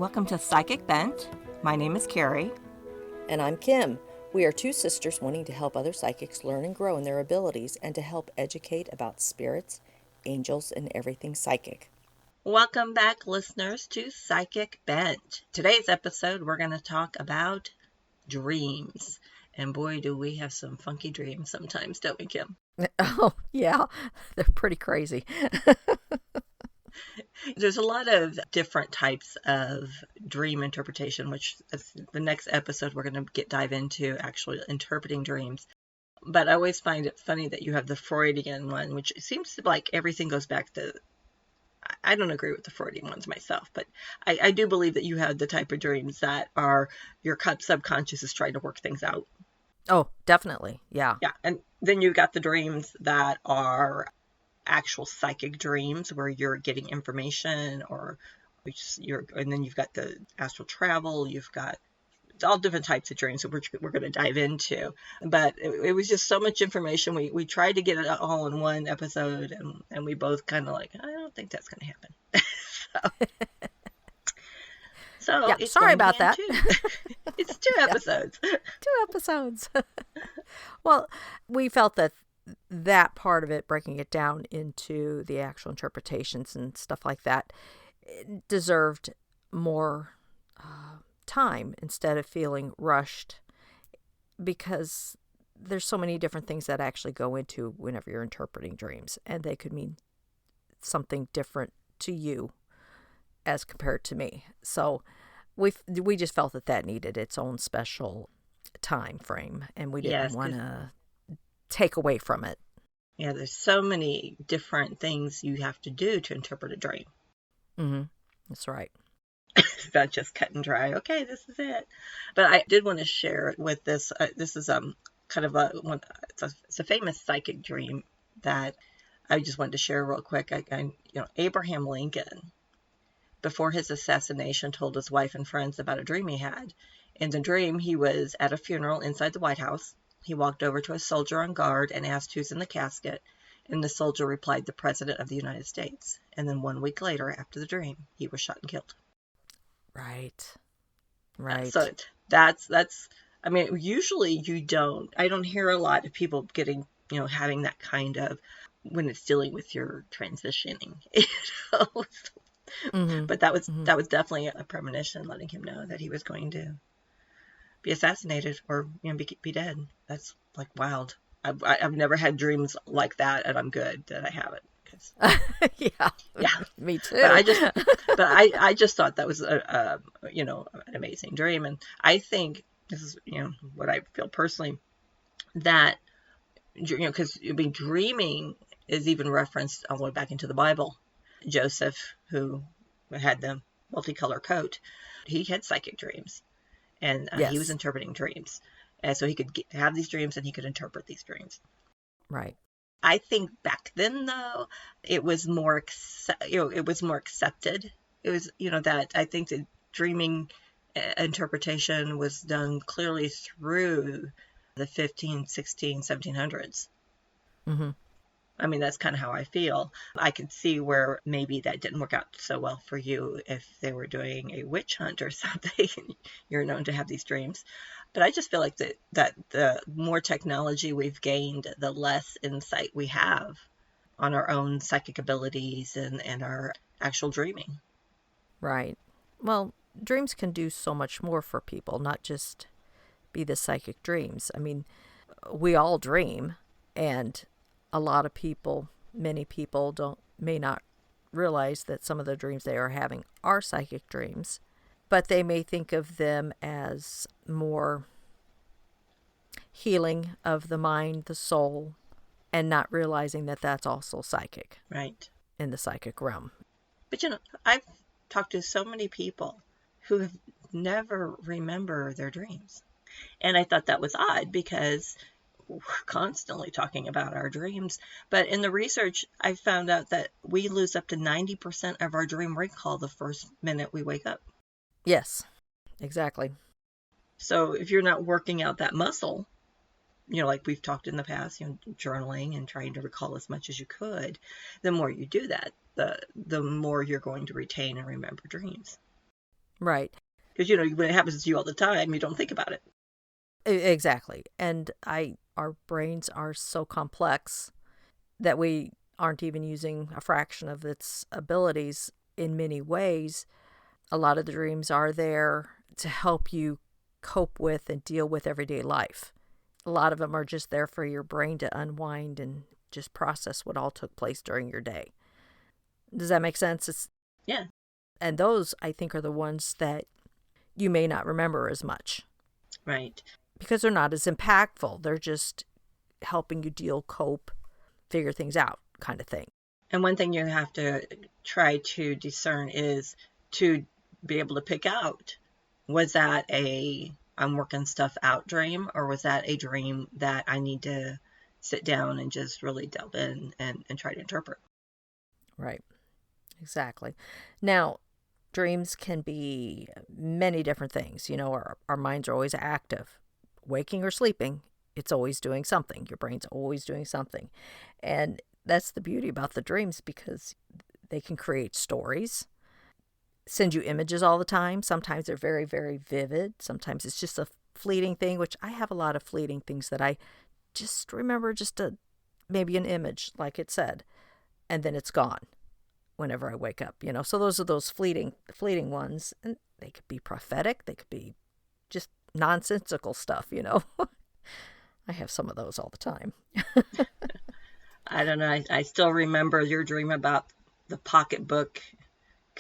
Welcome to Psychic Bent. My name is Carrie. And I'm Kim. We are two sisters wanting to help other psychics learn and grow in their abilities and to help educate about spirits, angels, and everything psychic. Welcome back, listeners, to Psychic Bent. Today's episode, we're going to talk about dreams. And boy, do we have some funky dreams sometimes, don't we, Kim? Oh, yeah. They're pretty crazy. There's a lot of different types of dream interpretation, which is the next episode we're going to dive into actually interpreting dreams. But I always find it funny that you have the Freudian one, which seems like everything goes back to, I don't agree with the Freudian ones myself, but I do believe that you have the type of dreams that are your subconscious is trying to work things out. Oh, definitely. Yeah. Yeah. And then you've got the dreams that are actual psychic dreams where you're getting information and then you've got the astral travel, you've got all different types of dreams that we're going to dive into. But it was just so much information. We tried to get it all in one episode, and we both kind of like, I don't think that's going to happen. So yeah, sorry about that. It's two episodes. Two episodes. Well, we felt that part of it, breaking it down into the actual interpretations and stuff like that, deserved more time instead of feeling rushed, because there's so many different things that actually go into whenever you're interpreting dreams, and they could mean something different to you as compared to me. So we just felt that needed its own special time frame, and we didn't want to take away from it. Yeah, there's so many different things you have to do to interpret a dream. Mm-hmm. That's right. It's not just cut and dry. Okay, this is it. But I did want to share with this. This is kind of it's a famous psychic dream that I just wanted to share real quick. Abraham Lincoln, before his assassination, told his wife and friends about a dream he had. In the dream, he was at a funeral inside the White House. He walked over to a soldier on guard and asked who's in the casket, and the soldier replied, the President of the United States. And then 1 week later, after the dream, he was shot and killed. Right. So that's, I mean, usually I don't hear a lot of people getting, having that kind of, when it's dealing with your transitioning, Mm-hmm. But that was definitely a premonition, letting him know that he was going to be assassinated or be dead. That's like wild. I've never had dreams like that, and I'm good that I haven't. Yeah, me too. But I just thought that was an amazing dream, and I think this is what I feel personally, that because dreaming is even referenced all the way back into the Bible. Joseph, who had the multicolor coat, he had psychic dreams. And he was interpreting dreams. And so he could have these dreams and he could interpret these dreams. Right. I think back then, though, it was more accepted. It was, that I think the dreaming interpretation was done clearly through the 15, 16, 1700s. Mm-hmm. I mean, that's kind of how I feel. I could see where maybe that didn't work out so well for you if they were doing a witch hunt or something. You're known to have these dreams. But I just feel like that the more technology we've gained, the less insight we have on our own psychic abilities and our actual dreaming. Right. Well, dreams can do so much more for people, not just be the psychic dreams. I mean, we all dream, and a lot of people, many people may not realize that some of the dreams they are having are psychic dreams, but they may think of them as more healing of the mind, the soul, and not realizing that that's also psychic. Right. In the psychic realm. But I've talked to so many people who have never remember their dreams. And I thought that was odd, because we're constantly talking about our dreams. But in the research, I found out that we lose up to 90% of our dream recall the first minute we wake up. Yes, exactly. So if you're not working out that muscle, like we've talked in the past, journaling and trying to recall as much as you could, the more you do that, the more you're going to retain and remember dreams. Right. Because, when it happens to you all the time, you don't think about it. Exactly. And our brains are so complex that we aren't even using a fraction of its abilities in many ways. A lot of the dreams are there to help you cope with and deal with everyday life. A lot of them are just there for your brain to unwind and just process what all took place during your day. Does that make sense? Yeah, And those, I think, are the ones that you may not remember as much right. because they're not as impactful. They're just helping you deal, cope, figure things out kind of thing. And one thing you have to try to discern is to be able to pick out, was that a I'm working stuff out dream, or was that a dream that I need to sit down and just really delve in and try to interpret? Right. Exactly. Now, dreams can be many different things. Our minds are always active. Waking or sleeping, it's always doing something. Your brain's always doing something. And that's the beauty about the dreams because they can create stories, send you images all the time. Sometimes they're very, very vivid. Sometimes it's just a fleeting thing, which I have a lot of fleeting things that I just remember maybe an image, like it said, and then it's gone whenever I wake up. So those are those fleeting ones, and they could be prophetic, they could be just nonsensical stuff. I have some of those all the time. I don't know. I still remember your dream about the pocketbook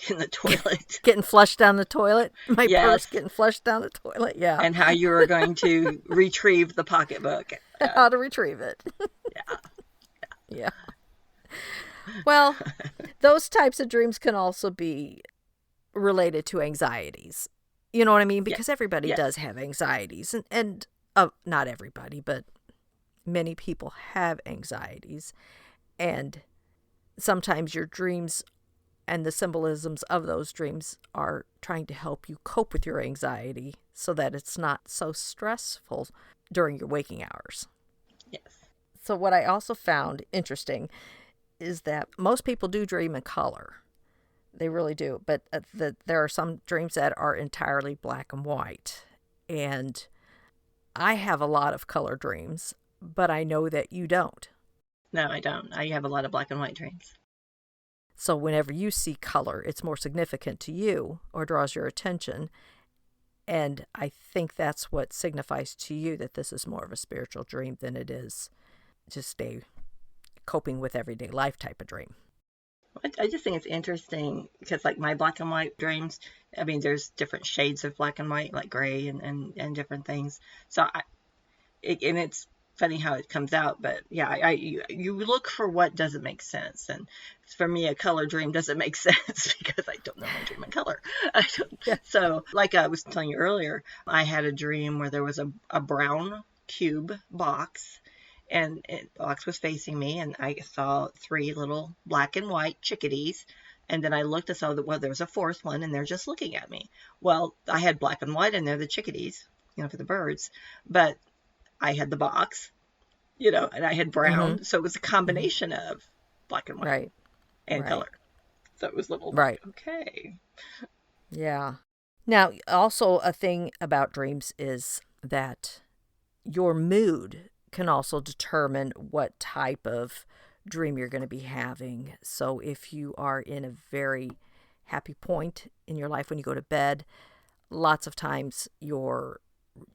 in the toilet. Getting flushed down the toilet. My purse Yes. getting flushed down the toilet. Yeah. And how you were going to retrieve the pocketbook. How to retrieve it. Yeah. Yeah. Well, those types of dreams can also be related to anxieties. You know what I mean? Yeah. Because everybody does Yes. have anxieties, and not everybody, but many people have anxieties. And sometimes your dreams and the symbolisms of those dreams are trying to help you cope with your anxiety so that it's not so stressful during your waking hours. Yes. So, what I also found interesting is that most people do dream in color. They really do. But there are some dreams that are entirely black and white. And I have a lot of color dreams, but I know that you don't. No, I don't. I have a lot of black and white dreams. So whenever you see color, it's more significant to you or draws your attention. And I think that's what signifies to you that this is more of a spiritual dream than it is just a coping with everyday life type of dream. I just think it's interesting because, like, my black and white dreams, I mean, there's different shades of black and white, like gray and different things. So, and it's funny how it comes out, but yeah, you look for what doesn't make sense. And for me, a color dream doesn't make sense because I don't normally dream in color. I don't. Yeah. So, like I was telling you earlier, I had a dream where there was a brown cube box, and the box was facing me, and I saw 3 little black and white chickadees. And then I looked and saw that, well, there was a 4th one, and they're just looking at me. Well, I had black and white in there, the chickadees, for the birds, but I had the box, and I had brown. Mm-hmm. So it was a combination of black and white Right. and Right. color. So it was little, Right. okay. Yeah. Now, also a thing about dreams is that your mood can also determine what type of dream you're going to be having. So if you are in a very happy point in your life when you go to bed, lots of times your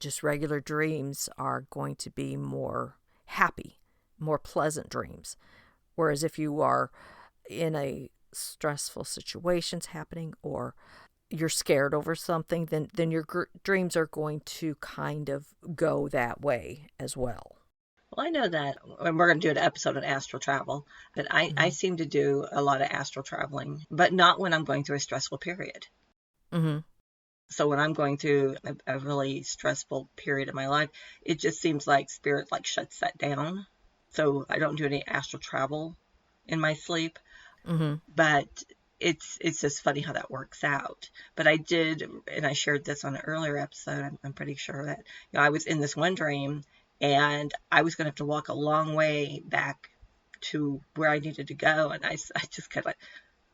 just regular dreams are going to be more happy, more pleasant dreams. Whereas if you are in a stressful situations happening or you're scared over something, then your dreams are going to kind of go that way as well. Well, I know that, and we're going to do an episode on astral travel, but I Mm-hmm. seem to do a lot of astral traveling, but not when I'm going through a stressful period. Mm-hmm. So when I'm going through a really stressful period of my life, it just seems like spirit like shuts that down. So I don't do any astral travel in my sleep, Mm-hmm. but it's just funny how that works out. But I did, and I shared this on an earlier episode. I'm pretty sure that I was in this one dream, and I was going to have to walk a long way back to where I needed to go, and I just kind of like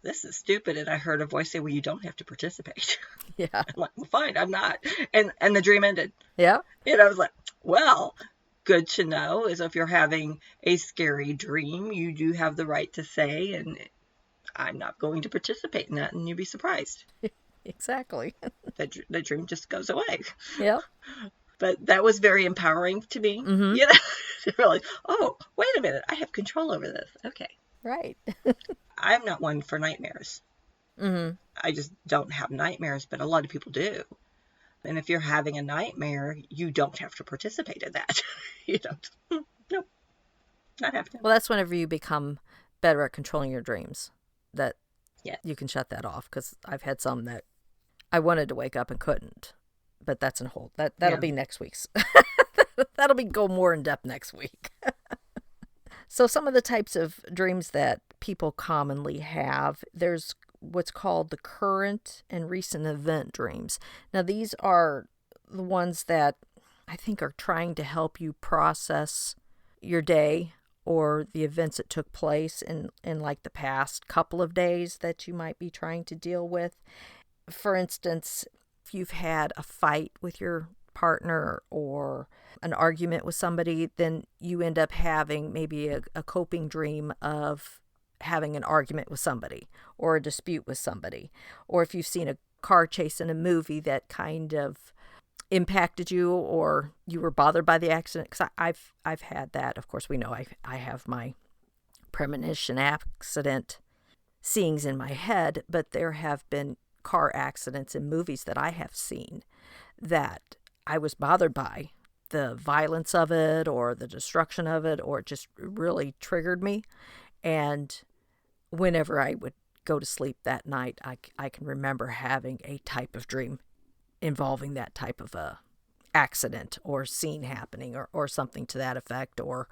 this is stupid. And I heard a voice say, well, you don't have to participate. Yeah. I'm like, well, fine, I'm not. And the dream ended. Yeah. And I was like, well, good to know is if you're having a scary dream, you do have the right to say, and I'm not going to participate in that, and you'd be surprised. Exactly. The dream just goes away. Yeah. But that was very empowering to me, Mm-hmm. you know, to realize, oh, wait a minute, I have control over this. Okay. Right. I'm not one for nightmares. Mm-hmm. I just don't have nightmares, but a lot of people do. And if you're having a nightmare, you don't have to participate in that. You don't. Nope. Not happening. Well, that's whenever you become better at controlling your dreams, that Yeah. you can shut that off. Because I've had some that I wanted to wake up and couldn't. But that's in hold. That'll be next week's. That'll be go more in depth next week. So some of the types of dreams that people commonly have, there's what's called the current and recent event dreams. Now these are the ones that I think are trying to help you process your day or the events that took place in like the past couple of days that you might be trying to deal with. For instance, if you've had a fight with your partner or an argument with somebody, then you end up having maybe a coping dream of having an argument with somebody or a dispute with somebody. Or if you've seen a car chase in a movie that kind of impacted you or you were bothered by the accident. Because I've had that. Of course, we know I have my premonition accident seeings in my head, but there have been car accidents in movies that I have seen that I was bothered by the violence of it or the destruction of it, or it just really triggered me. And whenever I would go to sleep that night, I can remember having a type of dream involving that type of a accident or scene happening or something to that effect, or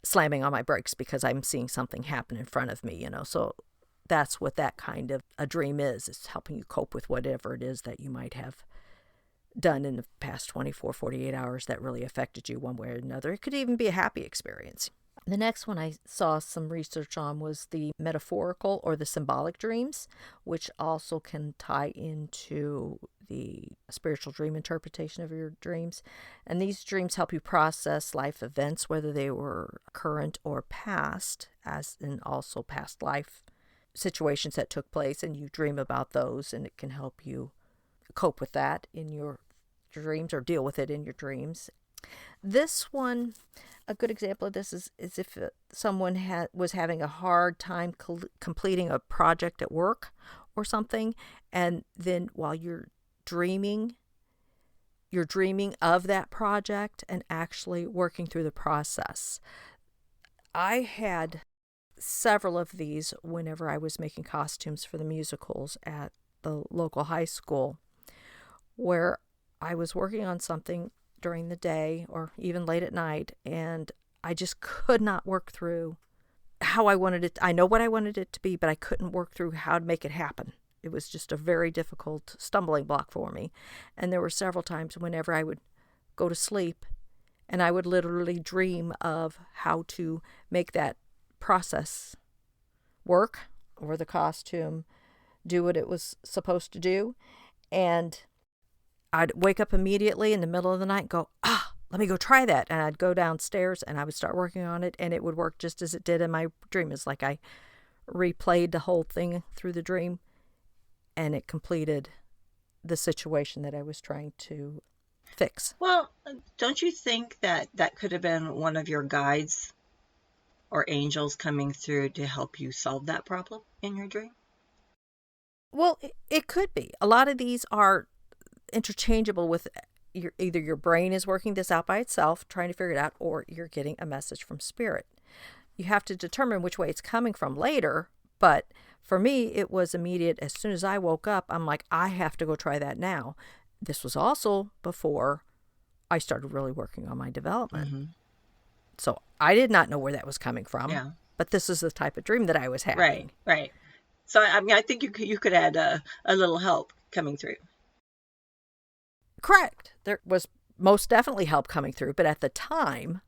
slamming on my brakes because I'm seeing something happen in front of me, you know. So that's what that kind of a dream is. It's helping you cope with whatever it is that you might have done in the past 24, 48 hours that really affected you one way or another. It could even be a happy experience. The next one I saw some research on was the metaphorical or the symbolic dreams, which also can tie into the spiritual dream interpretation of your dreams. And these dreams help you process life events, whether they were current or past, as in also past life situations that took place, and you dream about those, and it can help you cope with that in your dreams or deal with it in your dreams. This one, a good example of this is if someone was having a hard time completing a project at work or something, and then while you're dreaming of that project and actually working through the process. I had several of these whenever I was making costumes for the musicals at the local high school, where I was working on something during the day or even late at night, and I just could not work through how I wanted it. I know what I wanted it to be, but I couldn't work through how to make it happen. It was just a very difficult stumbling block for me. And there were several times whenever I would go to sleep and I would literally dream of how to make that process work, or the costume do what it was supposed to do. And I'd wake up immediately in the middle of the night and go, let me go try that. And I'd go downstairs and I would start working on it, and it would work just as it did in my dream. It's like I replayed the whole thing through the dream, and it completed the situation that I was trying to fix. Well, don't you think that that could have been one of your guides or angels coming through to help you solve that problem in your dream? Well, it could be. A lot of these are interchangeable with either your brain is working this out by itself, trying to figure it out, or you're getting a message from spirit. You have to determine which way it's coming from later, but for me, it was immediate. As soon as I woke up, I'm like, I have to go try that now. This was also before I started really working on my development. Mm-hmm. So I did not know where that was coming from. Yeah. But this is the type of dream that I was having. Right. So, I mean, I think you could add a little help coming through. Correct. There was most definitely help coming through, but at the time,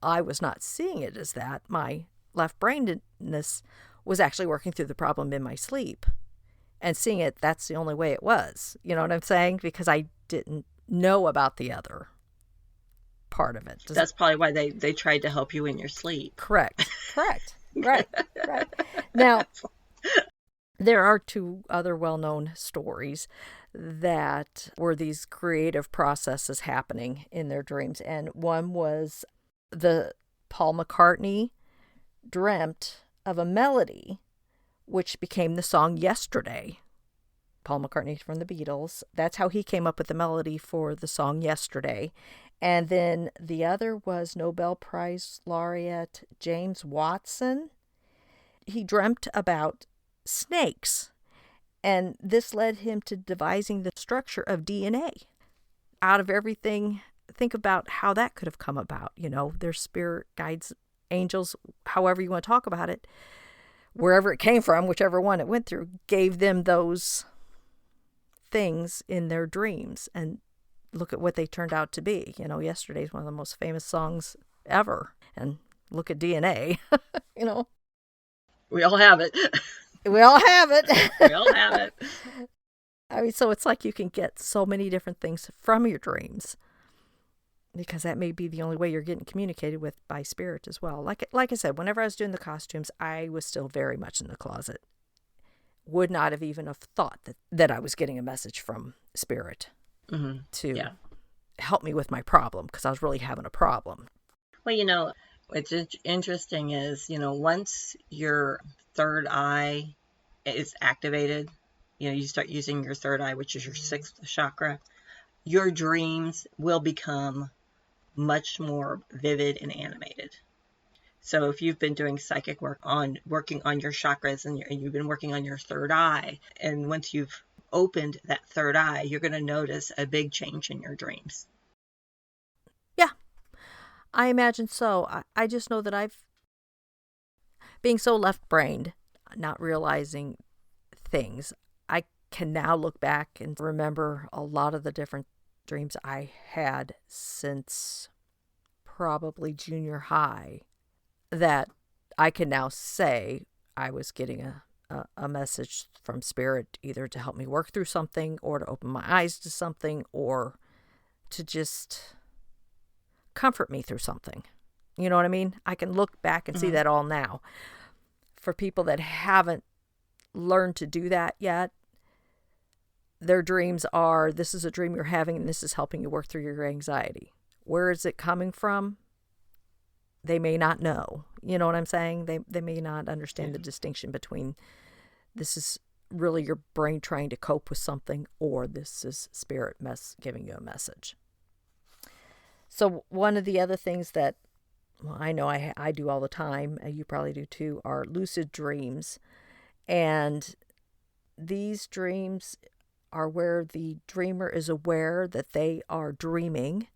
I was not seeing it as that. My left-brainedness was actually working through the problem in my sleep and seeing it, that's the only way it was. You know what I'm saying? Because I didn't know about the other part of it. That's probably why they tried to help you in your sleep. Correct. Correct. Right. Right. Now, there are two other well-known stories that were these creative processes happening in their dreams. And one was the Paul McCartney dreamt of a melody which became the song Yesterday. Paul McCartney from the Beatles. That's how he came up with the melody for the song Yesterday. And then the other was Nobel Prize laureate James Watson. He dreamt about snakes, and this led him to devising the structure of DNA. Out of everything, think about how that could have come about. You know, their spirit guides, angels, however you want to talk about it, wherever it came from, whichever one it went through, gave them those things in their dreams. And look at what they turned out to be. You know, Yesterday is one of the most famous songs ever. And look at DNA, you know. We all have it. We all have it. We all have it. I mean, so it's like you can get so many different things from your dreams, because that may be the only way you're getting communicated with by spirit as well. Like I said, whenever I was doing the costumes, I was still very much in the closet. Would not have even have thought that I was getting a message from spirit to help me with my problem, because I was really having a problem. Well, you know, what's interesting is, you know, once your third eye is activated, you know, you start using your third eye, which is your sixth chakra, your dreams will become much more vivid and animated. So if you've been doing psychic work on working on your chakras and you've been working on your third eye, and once you've opened that third eye, you're going to notice a big change in your dreams. Yeah, I imagine so. I just know that being so left-brained, not realizing things, I can now look back and remember a lot of the different dreams I had since probably junior high, that I can now say I was getting a message from spirit, either to help me work through something, or to open my eyes to something, or to just comfort me through something. You know what I mean? I can look back and see that all now. For people that haven't learned to do that yet, their dreams are, this is a dream you're having and this is helping you work through your anxiety. Where is it coming from? They may not know. You know what I'm saying? They may not understand the distinction between this is really your brain trying to cope with something, or this is spirit giving you a message. So one of the other things that, well, I know I do all the time, you probably do too, are lucid dreams. And these dreams are where the dreamer is aware that they are dreaming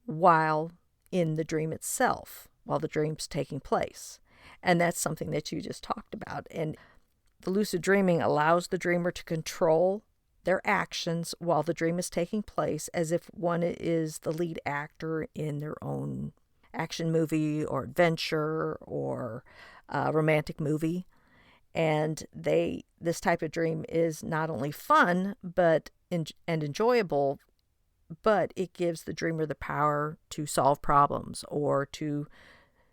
while in the dream itself, while the dream's taking place. And that's something that you just talked about. And the lucid dreaming allows the dreamer to control their actions while the dream is taking place, as if one is the lead actor in their own action movie or adventure or romantic movie. And this type of dream is not only fun and enjoyable, but it gives the dreamer the power to solve problems or to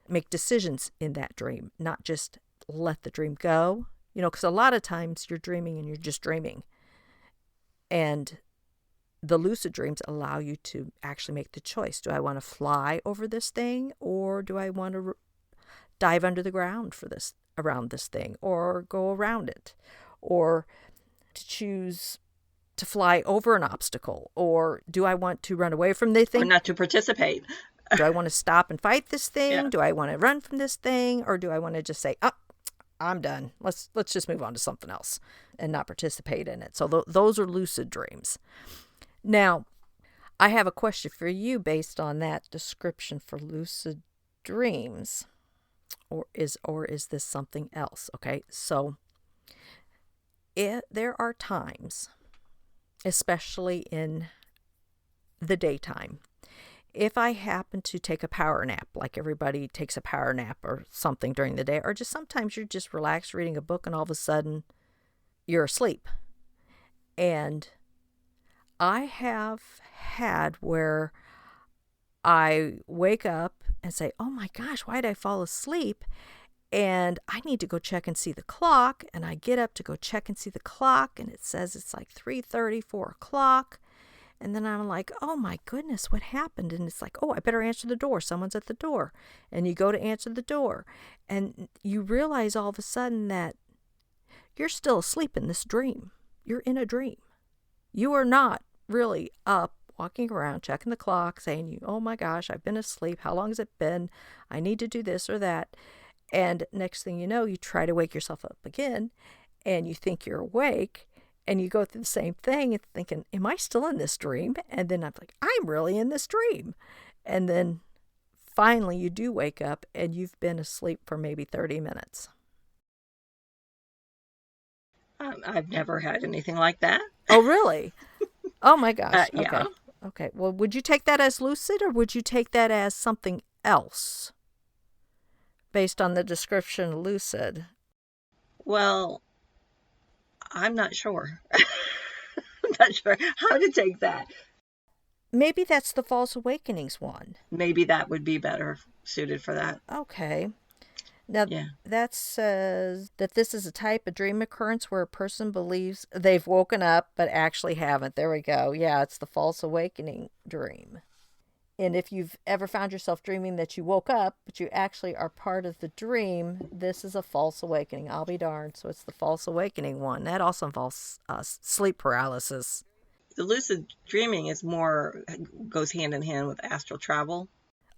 make decisions in that dream, not just let the dream go. You know, because a lot of times you're dreaming and you're just dreaming. And the lucid dreams allow you to actually make the choice. Do I want to fly over this thing, or do I want to dive under the ground around this thing, or go around it, or to choose to fly over an obstacle, or do I want to run away from the thing? Or not to participate. Do I want to stop and fight this thing? Yeah. Do I want to run from this thing, or do I want to just say, I'm done. Let's just move on to something else and not participate in it. So those are lucid dreams. Now, I have a question for you based on that description for lucid dreams. Or is this something else? Okay, so there are times, especially in the daytime, If I happen to take a power nap, like everybody takes a power nap or something during the day, or just sometimes you're just relaxed reading a book and all of a sudden you're asleep. And I have had where I wake up and say, oh my gosh, why did I fall asleep? And I need to go check and see the clock. And I get up to go check and see the clock, and it says it's like 3:30, 4 o'clock. And then I'm like, oh my goodness, what happened? And it's like, oh, I better answer the door. Someone's at the door. And you go to answer the door. And you realize all of a sudden that you're still asleep in this dream. You're in a dream. You are not really up walking around checking the clock saying, oh my gosh, I've been asleep. How long has it been? I need to do this or that. And next thing you know, you try to wake yourself up again and you think you're awake and you go through the same thing and thinking, am I still in this dream? And then I'm like, I'm really in this dream. And then finally you do wake up and you've been asleep for maybe 30 minutes. I've never had anything like that. Oh, really? Oh my gosh. Yeah. Okay. Okay. Well, would you take that as lucid or would you take that as something else? Based on the description, lucid. Well, I'm not sure. I'm not sure how to take that. Maybe that's the false awakenings one. Maybe that would be better suited for that. Okay. Now, that says that this is a type of dream occurrence where a person believes they've woken up but actually haven't. There we go. Yeah, it's the false awakening dream. And if you've ever found yourself dreaming that you woke up, but you actually are part of the dream, this is a false awakening. I'll be darned. So it's the false awakening one. That also involves sleep paralysis. The lucid dreaming goes hand in hand with astral travel.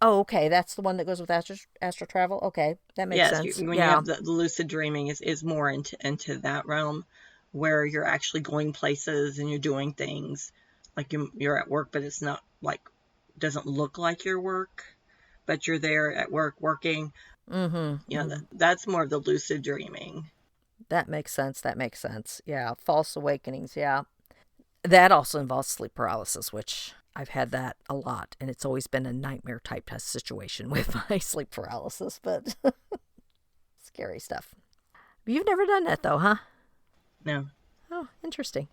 Oh, okay. That's the one that goes with astral travel. Okay, that makes sense. When you have the lucid dreaming is more into that realm where you're actually going places and you're doing things like you're at work, but it's not like doesn't look like your work, but you're there at work working. That's more of the lucid dreaming. That makes sense. Yeah, false awakenings. Yeah, that also involves sleep paralysis, which I've had that a lot, and it's always been a nightmare type test situation with my sleep paralysis, but scary stuff. You've never done that though, huh? No. Oh, interesting.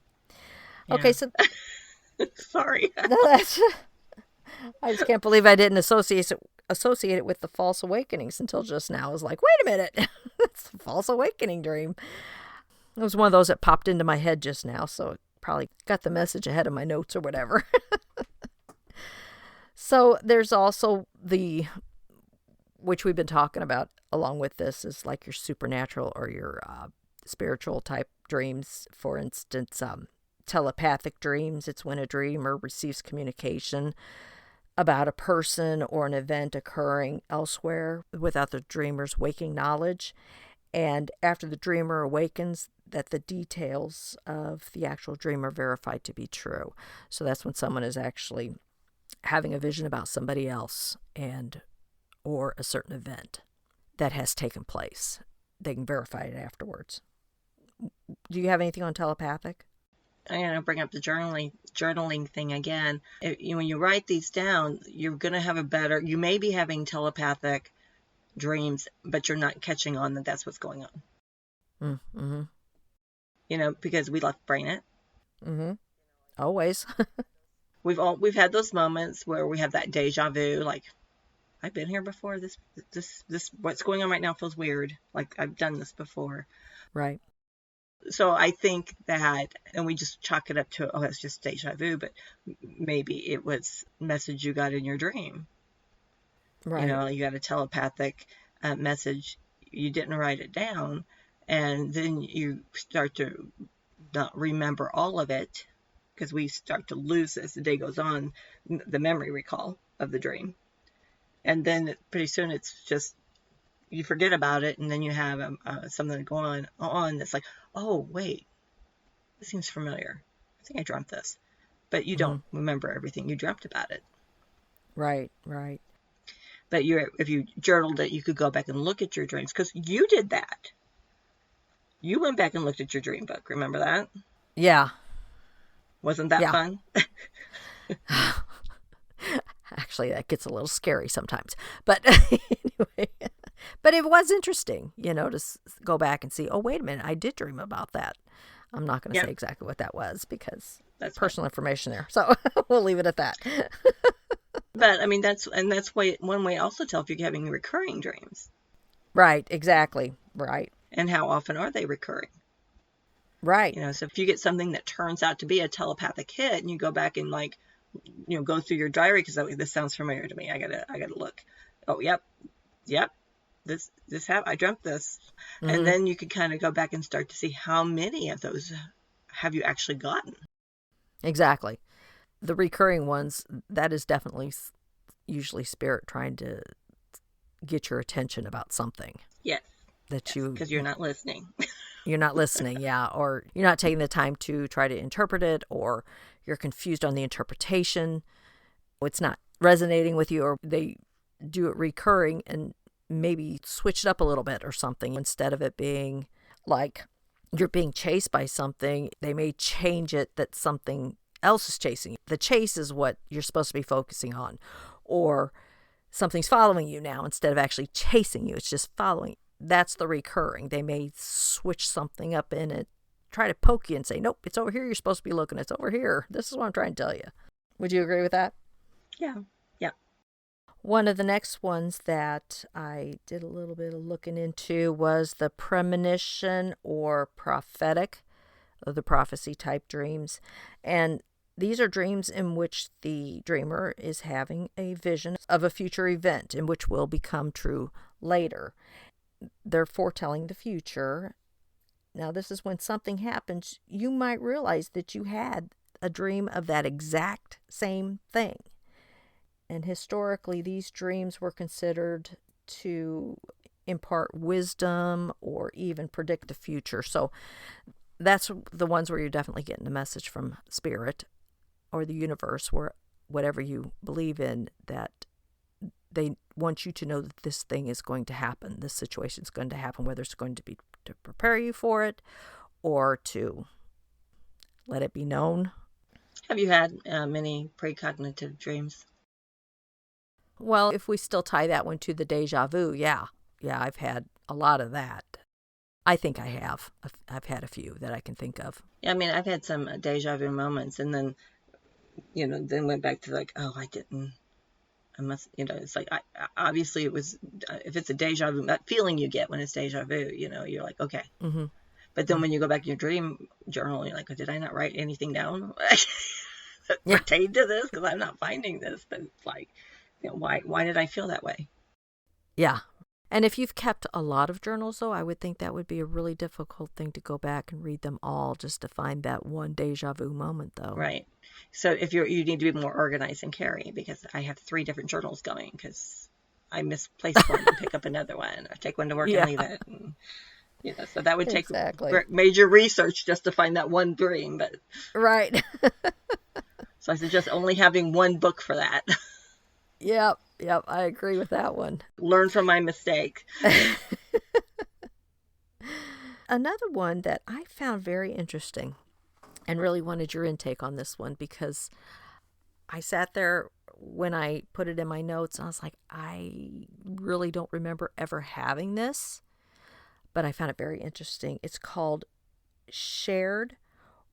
Yeah. Okay, so sorry. No, I just can't believe I didn't associate it with the false awakenings until just now. I was like, wait a minute, it's a false awakening dream. It was one of those that popped into my head just now, so it probably got the message ahead of my notes or whatever. So there's also which we've been talking about along with this, is like your supernatural or your spiritual type dreams. For instance, telepathic dreams. It's when a dreamer receives communication about a person or an event occurring elsewhere without the dreamer's waking knowledge. And after the dreamer awakens, that the details of the actual dream are verified to be true. So that's when someone is actually having a vision about somebody else or a certain event that has taken place. They can verify it afterwards. Do you have anything on telepathic? I'm going to bring up the journaling thing again. When you write these down, you're going to have you may be having telepathic dreams, but you're not catching on that that's what's going on. Mm-hmm. Because we left brain it. Mm-hmm. Always. We've had those moments where we have that deja vu, like, I've been here before. This what's going on right now feels weird. Like I've done this before. Right. So I think that, and we just chalk it up to, it's just deja vu, but maybe it was a message you got in your dream. Right. You got a telepathic message. You didn't write it down, and then you start to not remember all of it, because we start to lose, as the day goes on, the memory recall of the dream. And then pretty soon it's just, you forget about it, and then you have something going on that's like, oh, wait, this seems familiar. I think I dreamt this. But you don't remember everything you dreamt about it. Right, right. But if you journaled it, you could go back and look at your dreams, because you did that. You went back and looked at your dream book. Remember that? Yeah. Wasn't that fun? actually, that gets a little scary sometimes. But anyway, but it was interesting, to go back and see, oh, wait a minute, I did dream about that. I'm not going to Yeah, say exactly what that was because that's fine. personal information there. So we'll leave it at that. But I mean, that's way one way also tell if you're having recurring dreams. Right, exactly. Right. And how often are they recurring? Right. So if you get something that turns out to be a telepathic hit, and you go back and go through your diary because this sounds familiar to me. I gotta look. Oh, yep. This I dreamt this, and Mm-hmm. then you could kind of go back and start to see how many of those have you actually gotten. Exactly. The recurring ones, that is definitely usually spirit trying to get your attention about something Yes, that yes, because you're not listening. you're not listening, yeah, or you're not taking the time to try to interpret it, or you're confused on the interpretation. It's not resonating with you, or they do it recurring and maybe switch it up a little bit or something. Instead of it being like you're being chased by something, they may change it that something else is chasing you. The chase is what you're supposed to be focusing on, or something's following you now instead of actually chasing you. It's just following. That's the recurring. They may switch something up in it, try to poke you and say, nope, it's over here. You're supposed to be looking. It's over here. This is what I'm trying to tell you. Would you agree with that? Yeah, yeah. One of the next ones that I did a little bit of looking into was the premonition or prophetic, or the prophecy type dreams. And these are dreams in which the dreamer is having a vision of a future event in which will become true later. They're foretelling the future. Now, this is when something happens, you might realize that you had a dream of that exact same thing. And historically, these dreams were considered to impart wisdom or even predict the future. So that's the ones where you're definitely getting a message from spirit or the universe, where whatever you believe in, that they want you to know that this thing is going to happen. This situation is going to happen, whether it's going to be to prepare you for it or to let it be known. Have you had many precognitive dreams? Well, if we still tie that one to the deja vu, yeah. Yeah, I've had a lot of that. I think I have. I've had a few that I can think of. Yeah, I mean, I've had some deja vu moments, and then then went back to like, oh, I didn't. I must, it's like obviously it was. If it's a deja vu, that feeling you get when it's deja vu, you're like, okay. Mm-hmm. But then when you go back in your dream journal, you're like, oh, did I not write anything down that Yeah. pertained to this? Because I'm not finding this. But it's like, why did I feel that way? Yeah. And if you've kept a lot of journals, though, I would think that would be a really difficult thing to go back and read them all just to find that one deja vu moment, though. Right. So if you need to be more organized and carry, because I have 3 different journals going because I misplaced one and pick up another one, or take one to work and Yeah, leave it. And, so that would take exactly. major research just to find that one dream. But Right. so I suggest only having one book for that. Yep. Yep. I agree with that one. Learn from my mistake. Another one that I found very interesting and really wanted your intake on this one, because I sat there when I put it in my notes and I was like, I really don't remember ever having this, but I found it very interesting. It's called shared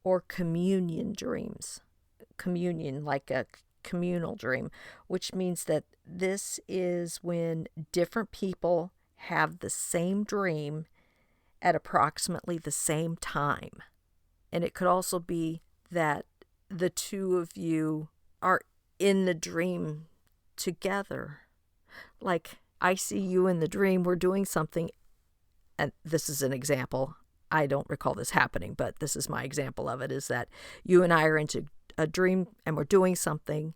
or communion dreams. Communion, like a communal dream, which means that this is when different people have the same dream at approximately the same time. And it could also be that the two of you are in the dream together. Like, I see you in the dream, we're doing something, and this is an example. I don't recall this happening, but this is my example of it, is that you and I are into a dream and we're doing something,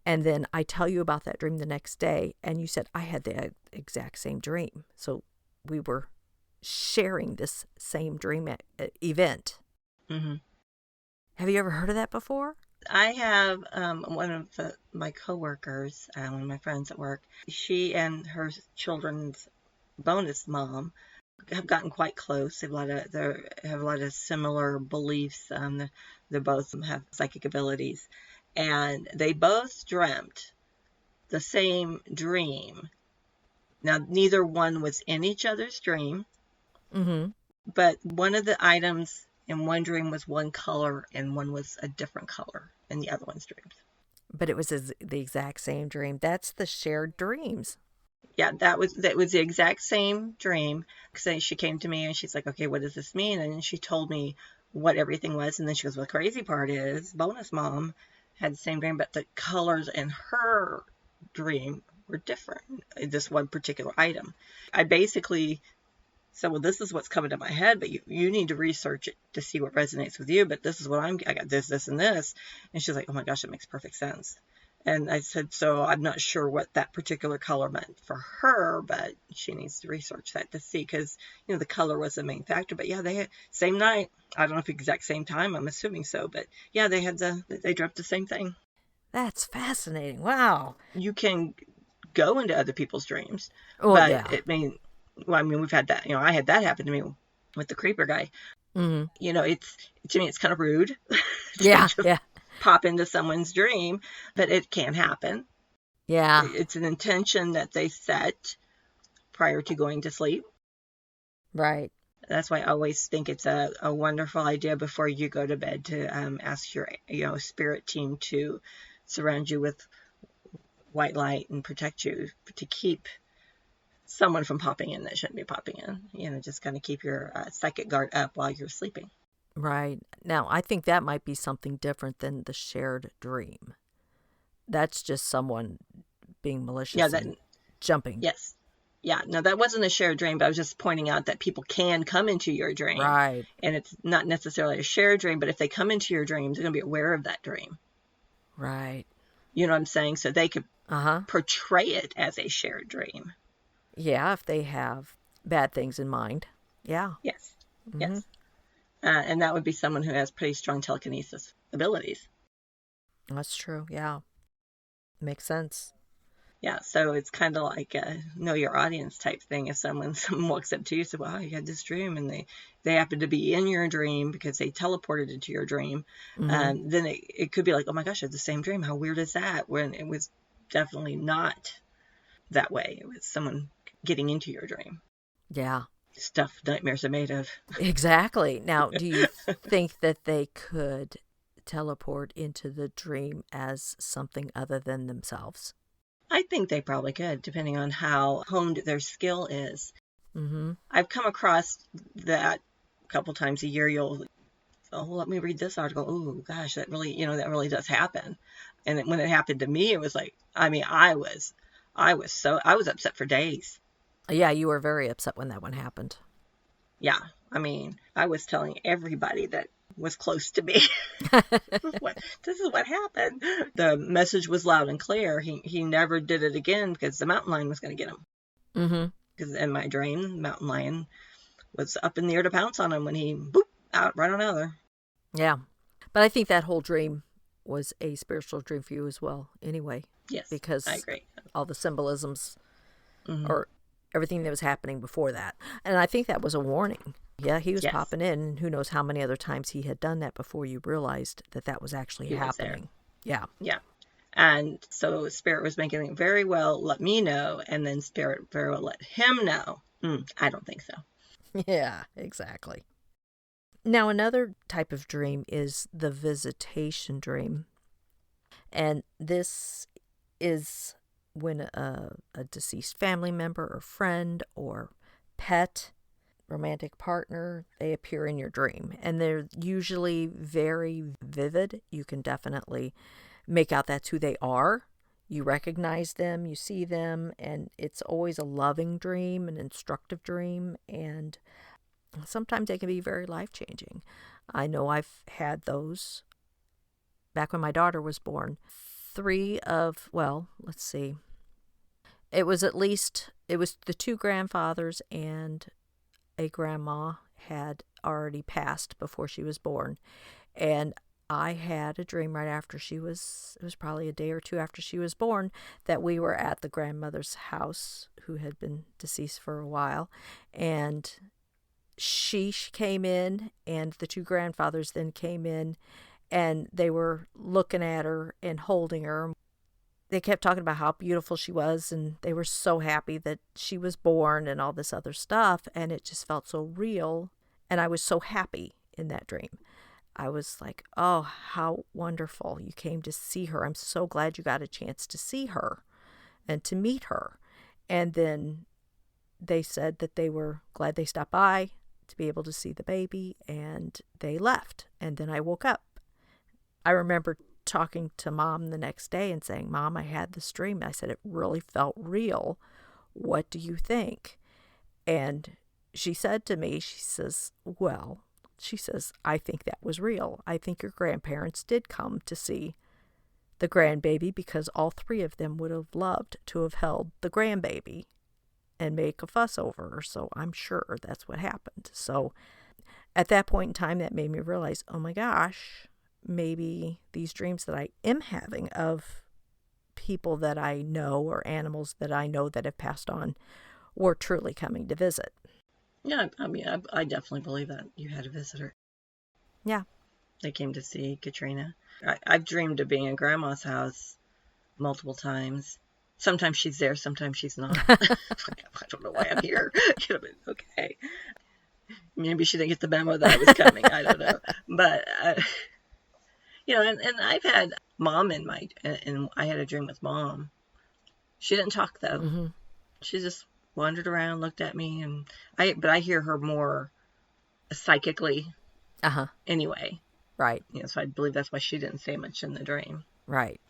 and then I tell you about that dream the next day, and you said, I had the exact same dream. So we were sharing this same dream event. Mm-hmm. Have you ever heard of that before? I have one of my coworkers, one of my friends at work. She and her children's bonus mom have gotten quite close. They have a lot of similar beliefs. They both have psychic abilities, and they both dreamt the same dream. Now, neither one was in each other's dream, Mm-hmm. but one of the items in one dream was one color and one was a different color in the other one's dreams. But it was the exact same dream. That's the shared dreams. Yeah, that was the exact same dream. So she came to me and she's like, "Okay, what does this mean?" And then she told me what everything was, and then she goes, "Well, the crazy part is, bonus mom had the same dream, but the colors in her dream were different. This one particular item." I basically said, "Well, this is what's coming to my head, but you need to research it to see what resonates with you. But this is what I got this, and this." And she's like, "Oh my gosh, it makes perfect sense." And I said, "So I'm not sure what that particular color meant for her, but she needs to research that to see, because the color was the main factor." But yeah, they had same night. I don't know if exact same time. I'm assuming so, but yeah, they dreamt the same thing. That's fascinating. Wow. You can go into other people's dreams, Well, but yeah. it may. Well, I mean, we've had that. I had that happen to me with the creeper guy. Mm-hmm. It's to me, it's kind of rude to Yeah, just yeah, pop into someone's dream, but it can happen. yeah. It's an intention that they set prior to going to sleep. Right. That's why I always think it's a wonderful idea before you go to bed to ask your spirit team to surround you with white light and protect you, to keep someone from popping in that shouldn't be popping in. Just kind of keep your psychic guard up while you're sleeping. Right. Now, I think that might be something different than the shared dream. That's just someone being Yeah, malicious that and jumping. yes. Yeah, no, that wasn't a shared dream, but I was just pointing out that people can come into your dream, Right. and it's not necessarily a shared dream, but if they come into your dreams, they're going to be aware of that dream. Right. You know what I'm saying? So they could Uh-huh. portray it as a shared dream. Yeah, if they have bad things in mind. Yeah. Yes, Mm-hmm. yes. And that would be someone who has pretty strong telekinesis abilities. That's true. Yeah. Makes sense. Yeah, so it's kind of like a know your audience type thing. If someone walks up to you and says, "Wow, you had this dream," and they happen to be in your dream because they teleported into your dream, Mm-hmm. then it could be like, "Oh my gosh, I had the same dream. How weird is that?" When it was definitely not that way. It was someone getting into your dream. Yeah. Stuff nightmares are made of. Exactly. Now, do you think that they could teleport into the dream as something other than themselves? I think they probably could, depending on how honed their skill is. Mm-hmm. I've come across that a couple times a year. You'll, "Oh, let me read this article. Oh gosh, that really does happen." And when it happened to me, it was like, I mean, I was upset for days. Yeah, you were very upset when that one happened. Yeah, I mean, I was telling everybody that was close to me, this is what happened. The message was loud and clear. He never did it again because the mountain lion was going to get him. Mm-hmm. Because in my dream, the mountain lion was up in the air to pounce on him when he boop out right on out there. Yeah. But I think that whole dream was a spiritual dream for you as well, anyway, Yes, I because agree. all the symbolisms Hmm. or everything that was happening before that. And I think that was a warning. Yeah, he was Yes, popping in. Who knows how many other times he had done that before you realized that that was actually he was there. happening. Yeah. Yeah. And so Spirit was making it very well let me know, and then Spirit very well let him know. I don't think so. Yeah, exactly. Now, another type of dream is the visitation dream. And this is when a deceased family member or friend or pet, romantic partner, they appear in your dream. And they're usually very vivid. You can definitely make out that's who they are. You recognize them, you see them, and it's always a loving dream, an instructive dream, and sometimes they can be very life changing. I know I've had those back when my daughter was born. Let's see. It was the two grandfathers and a grandma had already passed before she was born. And I had a dream right after it was probably a day or two after she was born, that we were at the grandmother's house who had been deceased for a while. And she came in, and the two grandfathers then came in, and they were looking at her and holding her. they kept talking about how beautiful she was, and they were so happy that she was born and all this other stuff, and it just felt so real, and I was so happy in that dream. I was like, oh, how wonderful you came to see her. I'm so glad you got a chance to see her and to meet her. And then they said that they were glad they stopped by to be able to see the baby, and they left. And then I woke up. I remember talking to Mom the next day and saying, Mom, I had this dream. I said, it really felt real. What do you think? And she said to me, she says, well, she says, I think that was real. I think your grandparents did come to see the grandbaby because all three of them would have loved to have held the grandbaby and make a fuss over her. So I'm sure that's what happened. So at that point in time, that made me realize, oh my gosh, maybe these dreams that I am having of people that I know or animals that I know that have passed on were truly coming to visit. Yeah, I mean, I definitely believe that you had a visitor. Yeah. They came to see Katrina. I've dreamed of being in Grandma's house multiple times. Sometimes she's there, sometimes she's not. I don't know why I'm here. Okay. Maybe she didn't get the memo that I was coming. I don't know. But, and I've had Mom and I had a dream with Mom. She didn't talk, though. Mm-hmm. She just wandered around, looked at me, but I hear her more psychically anyway. Right. So I believe that's why she didn't say much in the dream. Right.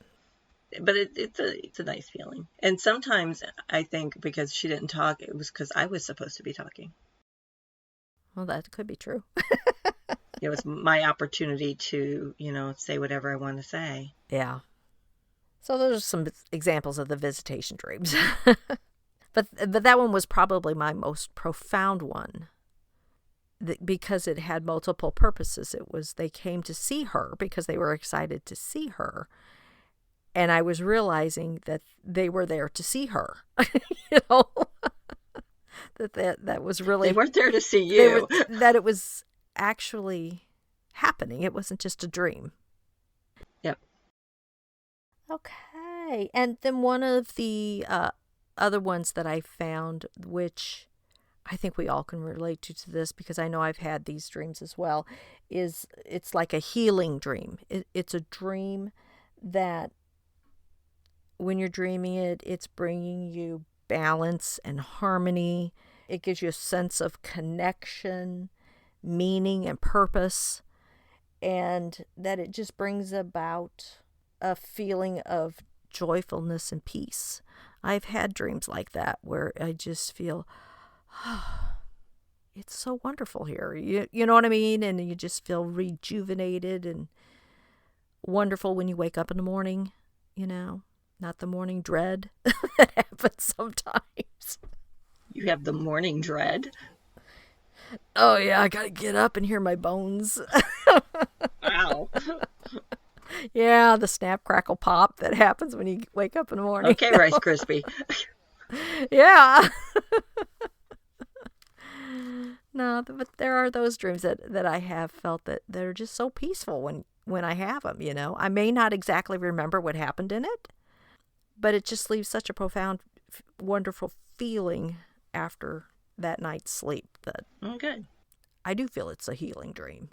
But it's a nice feeling. And sometimes I think because she didn't talk, it was because I was supposed to be talking. Well, that could be true. It was my opportunity to, say whatever I want to say. Yeah. So those are some examples of the visitation dreams. But that one was probably my most profound one because it had multiple purposes. It was they came to see her because they were excited to see her. And I was realizing that they were there to see her. that was really... They weren't there to see you. That it was actually happening. It wasn't just a dream. Yep. Okay. And then one of the other ones that I found, which I think we all can relate to this because I know I've had these dreams as well, is it's like a healing dream. It's a dream that when you're dreaming it, it's bringing you balance and harmony. It gives you a sense of connection, meaning, and purpose, and that it just brings about a feeling of joyfulness and peace. I've had dreams like that where I just feel, it's so wonderful here. You know what I mean? And you just feel rejuvenated and wonderful when you wake up in the morning, not the morning dread that happens sometimes. You have the morning dread? Oh, yeah, I gotta get up and hear my bones. Wow. Yeah, the snap, crackle, pop that happens when you wake up in the morning. Okay, Rice Krispie. Yeah. No, but there are those dreams that I have felt that they're just so peaceful when I have them, I may not exactly remember what happened in it, but it just leaves such a profound, wonderful feeling after that night's sleep that good. I do feel it's a healing dream,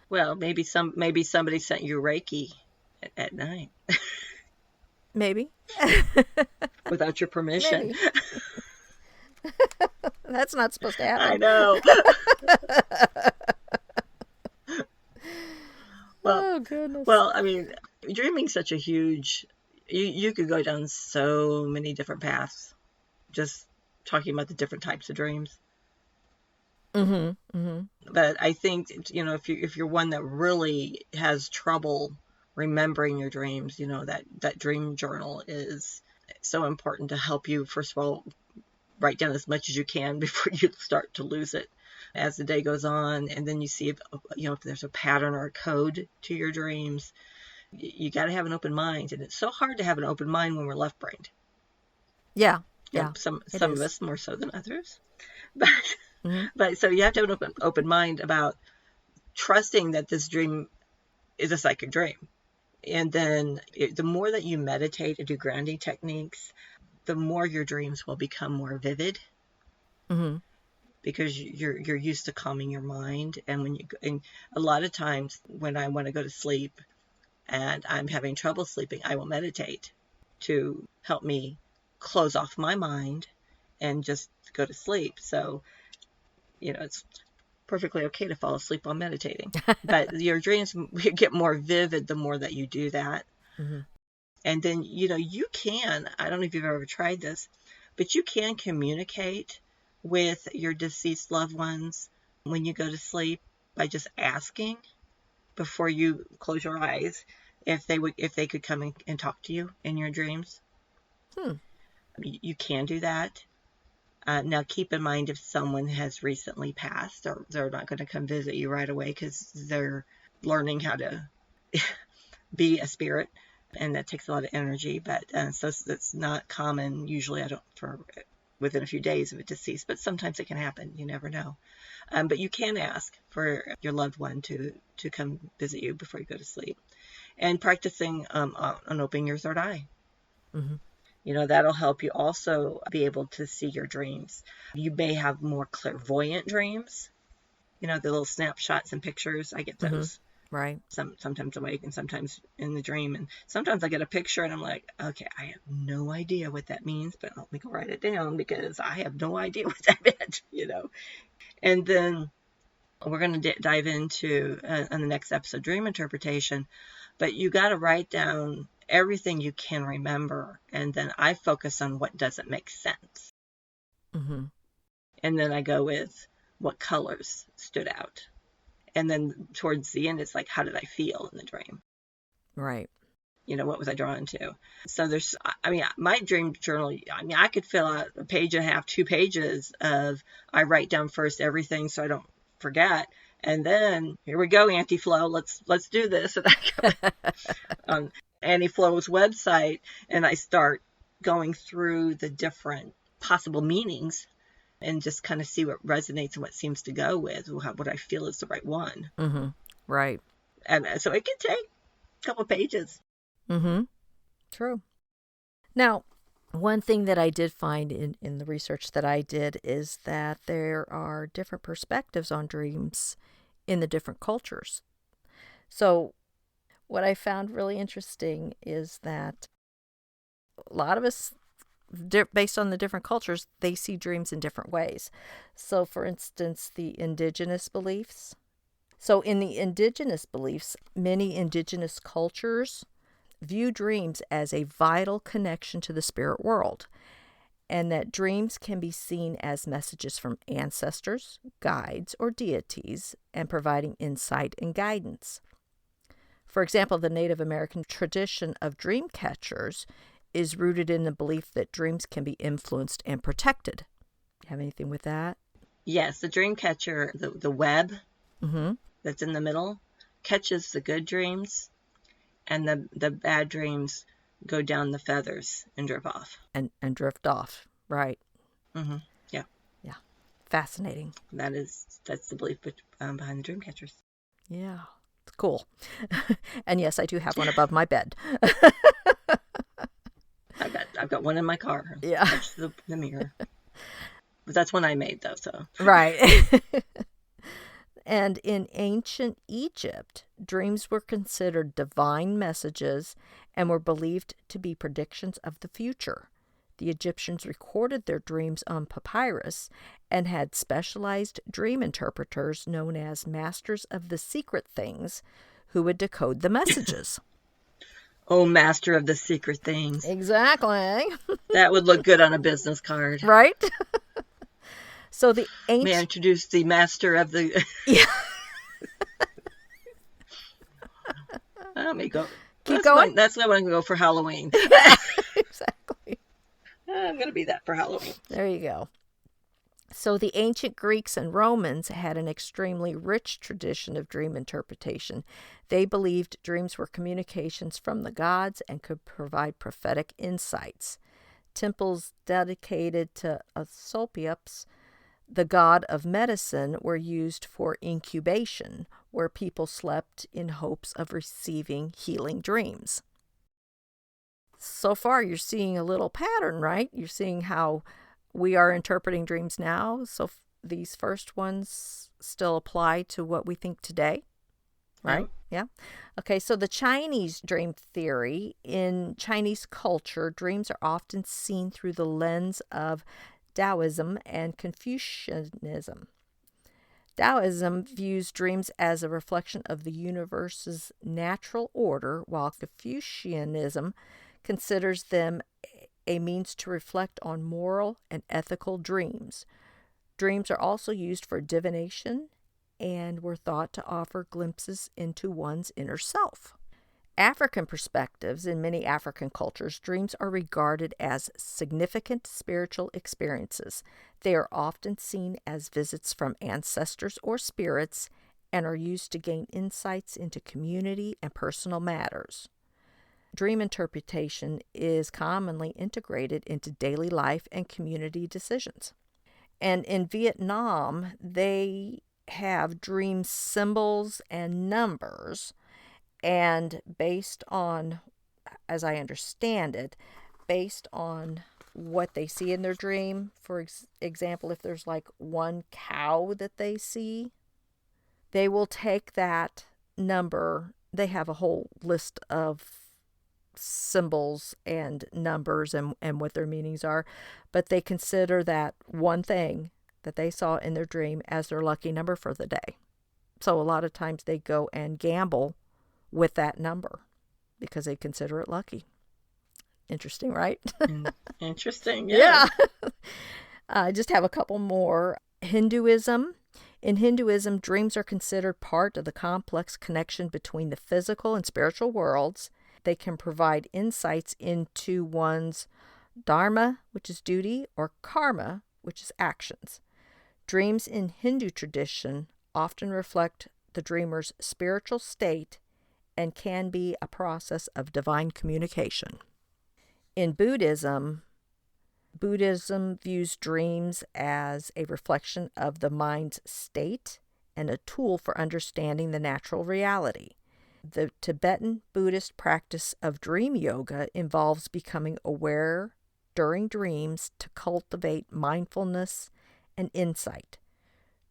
Well, maybe somebody sent you Reiki at night. Maybe. Without your permission. Maybe. That's not supposed to happen. I know. Oh, goodness. Well, I mean, dreaming's such a huge... You could go down so many different paths just talking about the different types of dreams. Mm-hmm. Mm-hmm. But I think, if you're one that really has trouble remembering your dreams, that dream journal is so important to help you, first of all, write down as much as you can before you start to lose it as the day goes on. And then you see if there's a pattern or a code to your dreams. You got to have an open mind. And it's so hard to have an open mind when we're left-brained. Yeah. Yeah. Some of us more so than others. But mm-hmm. But so you have to have an open mind about trusting that this dream is a psychic dream. And then the more that you meditate and do grounding techniques, the more your dreams will become more vivid Mm-hmm. because you're used to calming your mind. And and a lot of times when I want to go to sleep and I'm having trouble sleeping, I will meditate to help me close off my mind and just go to sleep. So, it's perfectly okay to fall asleep while meditating. But your dreams get more vivid the more that you do that. Mm-hmm. And then, I don't know if you've ever tried this, but you can communicate with your deceased loved ones when you go to sleep by just asking before you close your eyes if they could come and talk to you in your dreams. Hmm. You can do that. Now, keep in mind if someone has recently passed, or they're not going to come visit you right away because they're learning how to be a spirit, and that takes a lot of energy. But so it's not common usually. I don't for within a few days of a deceased, but sometimes it can happen. You never know. But you can ask for your loved one to come visit you before you go to sleep, and practicing on opening your third eye. Mm-hmm. That'll help you also be able to see your dreams. You may have more clairvoyant dreams. The little snapshots and pictures. I get Mm-hmm. those. Right. Sometimes awake and sometimes in the dream. And sometimes I get a picture and I'm like, okay, I have no idea what that means, but let me go write it down because I have no idea what that meant. And then we're going to dive into in the next episode, dream interpretation. But you got to write down everything you can remember. And then I focus on what doesn't make sense. Mm-hmm. And then I go with what colors stood out. And then towards the end, it's like, how did I feel in the dream? Right. What was I drawn to? So my dream journal, I could fill out a page and a half, 2 pages I write down first everything so I don't forget. And then here we go, Auntie Flo, let's do this. And I go on Auntie Flo's website and I start going through the different possible meanings and just kind of see what resonates and what seems to go with what I feel is the right one. Mm-hmm. Right. And so it can take a couple of pages. Mm-hmm. True. Now, one thing that I did find in the research that I did is that there are different perspectives on dreams in the different cultures. So, what I found really interesting is that a lot of us, based on the different cultures, they see dreams in different ways. So, for instance, the indigenous beliefs. So, in the indigenous beliefs, many indigenous cultures view dreams as a vital connection to the spirit world, and that dreams can be seen as messages from ancestors, guides, or deities, and providing insight and guidance. For example, the Native American tradition of dream catchers is rooted in the belief that dreams can be influenced and protected. You have anything with that? Yes, the dream catcher, the web Mm-hmm. that's in the middle, catches the good dreams, and the bad dreams go down the feathers and drip off. And drift off, right? Mm-hmm. Yeah. Yeah. Fascinating. That's the belief behind the dream catchers. Yeah. It's cool. And yes, I do have one above my bed. I've got one in my car. Yeah. Touch the mirror. But that's one I made though, so. Right. And in ancient Egypt, dreams were considered divine messages and were believed to be predictions of the future. The Egyptians recorded their dreams on papyrus and had specialized dream interpreters known as masters of the secret things who would decode the messages. Oh, master of the secret things. Exactly. That would look good on a business card. Right? So the ancient... May I introduce the master of the... Yeah. Let me go. Keep going. That's what I'm going to go for Halloween. Exactly. I'm going to be that for Halloween. There you go. So the ancient Greeks and Romans had an extremely rich tradition of dream interpretation. They believed dreams were communications from the gods and could provide prophetic insights. Temples dedicated to Asclepius, the god of medicine, were used for incubation, where people slept in hopes of receiving healing dreams. So far, you're seeing a little pattern, right? You're seeing how we are interpreting dreams now. So these first ones still apply to what we think today, right? Yeah. Okay, so the Chinese dream theory. In Chinese culture, dreams are often seen through the lens of Taoism and Confucianism. Taoism views dreams as a reflection of the universe's natural order, while Confucianism considers them a means to reflect on moral and ethical dreams. Dreams are also used for divination and were thought to offer glimpses into one's inner self. African perspectives. In many African cultures, dreams are regarded as significant spiritual experiences. They are often seen as visits from ancestors or spirits and are used to gain insights into community and personal matters. Dream interpretation is commonly integrated into daily life and community decisions. And in Vietnam, they have dream symbols and numbers. And based on, as I understand it, based on what they see in their dream, for example, if there's like one cow that they see, they will take that number. They have a whole list of symbols and numbers and what their meanings are, but they consider that one thing that they saw in their dream as their lucky number for the day. So a lot of times they go and gamble with that number because they consider it lucky. Interesting, right? Interesting, yes. Yeah. I just have a couple more. Hinduism. In Hinduism, dreams are considered part of the complex connection between the physical and spiritual worlds. They can provide insights into one's dharma, which is duty, or karma, which is actions. Dreams in Hindu tradition often reflect the dreamer's spiritual state and can be a process of divine communication. In Buddhism views dreams as a reflection of the mind's state and a tool for understanding the natural reality. The Tibetan Buddhist practice of dream yoga involves becoming aware during dreams to cultivate mindfulness and insight.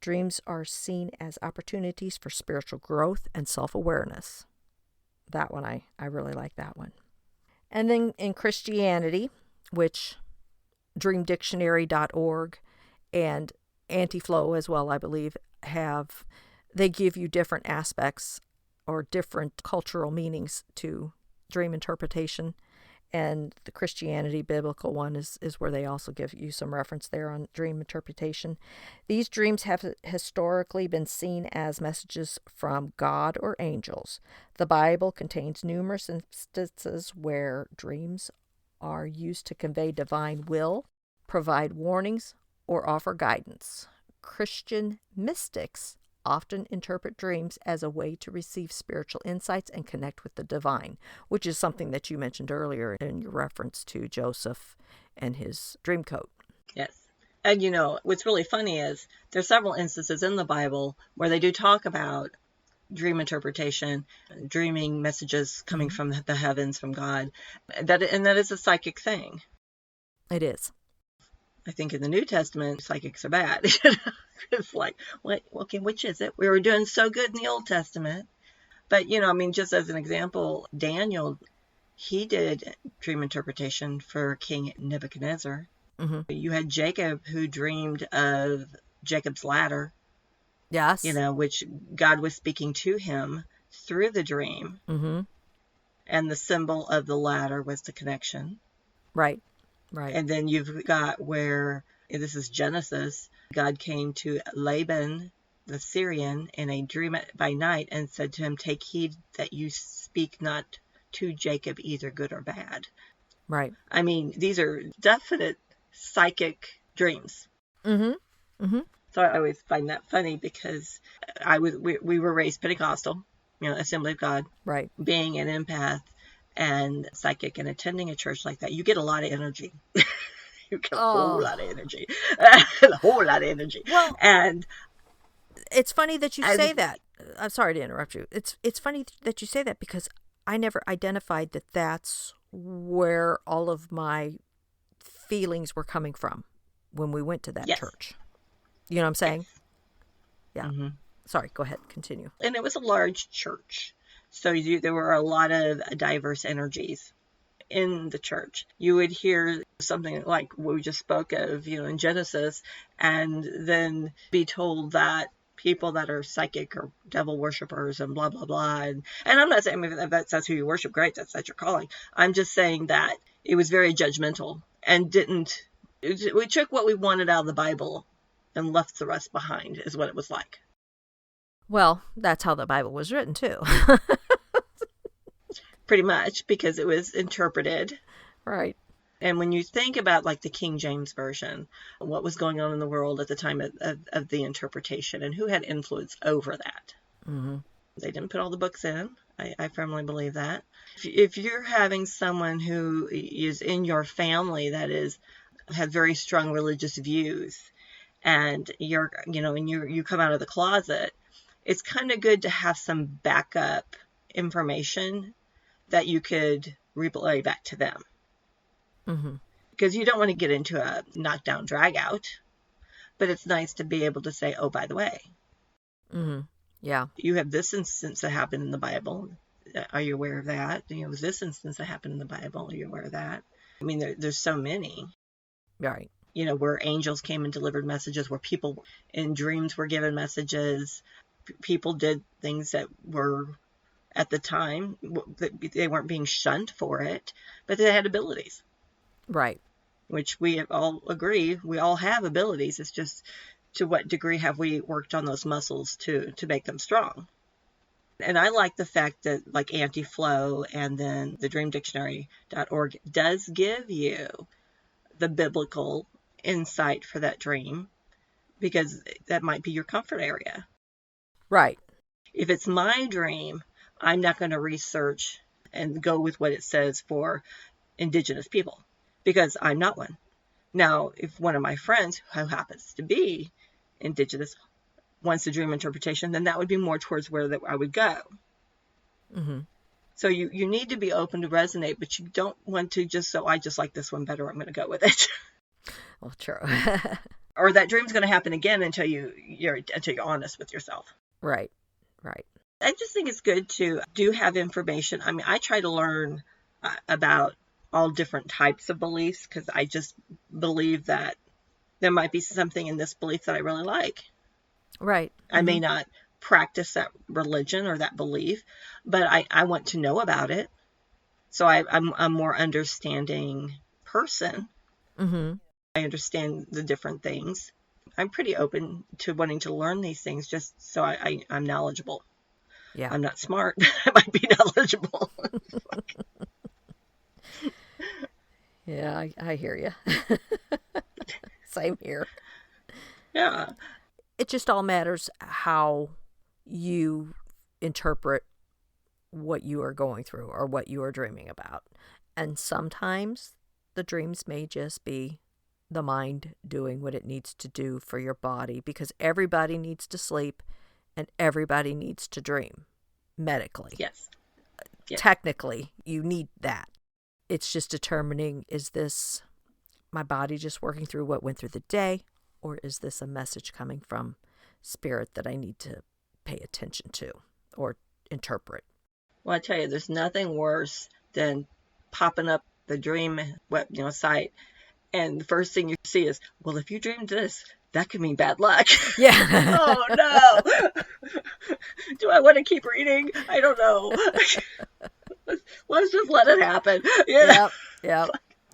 Dreams are seen as opportunities for spiritual growth and self-awareness. That one, I really like that one. And then in Christianity, which dreamdictionary.org and Antiflow as well, I believe, they give you different aspects or different cultural meanings to dream interpretation. And the Christianity biblical one is where they also give you some reference there on dream interpretation. These dreams have historically been seen as messages from God or angels. The Bible contains numerous instances where dreams are used to convey divine will, provide warnings, or offer guidance. Christian mystics often interpret dreams as a way to receive spiritual insights and connect with the divine, which is something that you mentioned earlier in your reference to Joseph and his dream coat. Yes. And what's really funny is there's several instances in the Bible where they do talk about dream interpretation, dreaming messages coming from the heavens, from God. That is a psychic thing. It is. I think in the New Testament, psychics are bad. It's like, what? Okay, which is it? We were doing so good in the Old Testament. But, just as an example, Daniel, he did dream interpretation for King Nebuchadnezzar. Mm-hmm. You had Jacob, who dreamed of Jacob's ladder. Yes. Which God was speaking to him through the dream. Mm-hmm. And the symbol of the ladder was the connection. Right. Right. And then you've got where, this is Genesis, God came to Laban, the Syrian, in a dream by night and said to him, "Take heed that you speak not to Jacob either good or bad." Right. I mean, these are definite psychic dreams. Mm-hmm. Mm-hmm. So I always find that funny because we were raised Pentecostal, Assembly of God. Right. Being an empath and psychic and attending a church like that, you get a lot of energy. You get a whole lot of energy. A whole lot of energy. Well, and it's funny that you say that I'm sorry to interrupt you. It's funny that you say that because I never identified that that's where all of my feelings were coming from when we went to that Yes, church. You know what I'm saying? yes. Yeah. Hmm. Sorry, go ahead. Continue. And it was a large church. So there were a lot of diverse energies in the church. You would hear something like what we just spoke of, in Genesis, and then be told that people that are psychic or devil worshippers and blah blah blah. And I'm not saying if that's who you worship, great, that's your calling. I'm just saying that it was very judgmental and didn't. We took what we wanted out of the Bible and left the rest behind, is what it was like. Well, that's how the Bible was written too. Pretty much because it was interpreted. Right. And when you think about like the King James Version, what was going on in the world at the time of the interpretation and who had influence over that? Mm-hmm. They didn't put all the books in. I firmly believe that. If you're having someone who is in your family that has very strong religious views, and you come out of the closet, it's kind of good to have some backup information that you could relay back to them. Mm-hmm. Because you don't want to get into a knockdown drag out, but it's nice to be able to say, oh, by the way, Mm-hmm. Yeah. you have this instance that happened in the Bible. Are you aware of that? This instance that happened in the Bible. Are you aware of that? I mean, there's so many. Right. Where angels came and delivered messages, where people in dreams were given messages. People did things that were, at the time, they weren't being shunned for it, but they had abilities. Right. Which we all agree, we all have abilities. It's just to what degree have we worked on those muscles to make them strong. And I like the fact that like Anti-Flow and then the dreamdictionary.org does give you the biblical insight for that dream, because that might be your comfort area. Right. If it's my dream, I'm not going to research and go with what it says for Indigenous people, because I'm not one. Now, if one of my friends who happens to be Indigenous wants a dream interpretation, then that would be more towards where I would go. Mm-hmm. So you need to be open to resonate, but you don't want to I just like this one better, I'm going to go with it. Well, true. Or that dream's going to happen again until you're honest with yourself. Right. Right. I just think it's good to do have information. I mean, I try to learn about all different types of beliefs, because I just believe that there might be something in this belief that I really like. Right. I may Mm-hmm. not practice that religion or that belief, but I want to know about it. So I'm a more understanding person. Mm-hmm. I understand the different things. I'm pretty open to wanting to learn these things just so I'm knowledgeable. Yeah. I'm not smart, but I might be knowledgeable. Yeah, I hear you. Same here. Yeah. It just all matters how you interpret what you are going through or what you are dreaming about. And sometimes the dreams may just be the mind doing what it needs to do for your body, because everybody needs to sleep and everybody needs to dream medically. Yes. Yes. Technically, you need that. It's just determining, is this my body just working through what went through the day, or is this a message coming from spirit that I need to pay attention to or interpret? Well, I tell you, there's nothing worse than popping up the dream site, and the first thing you see is, well, if you dreamed this, that could mean bad luck. Yeah. Oh no. Do I want to keep reading? I don't know. Let's just let it happen. Yep. Yep.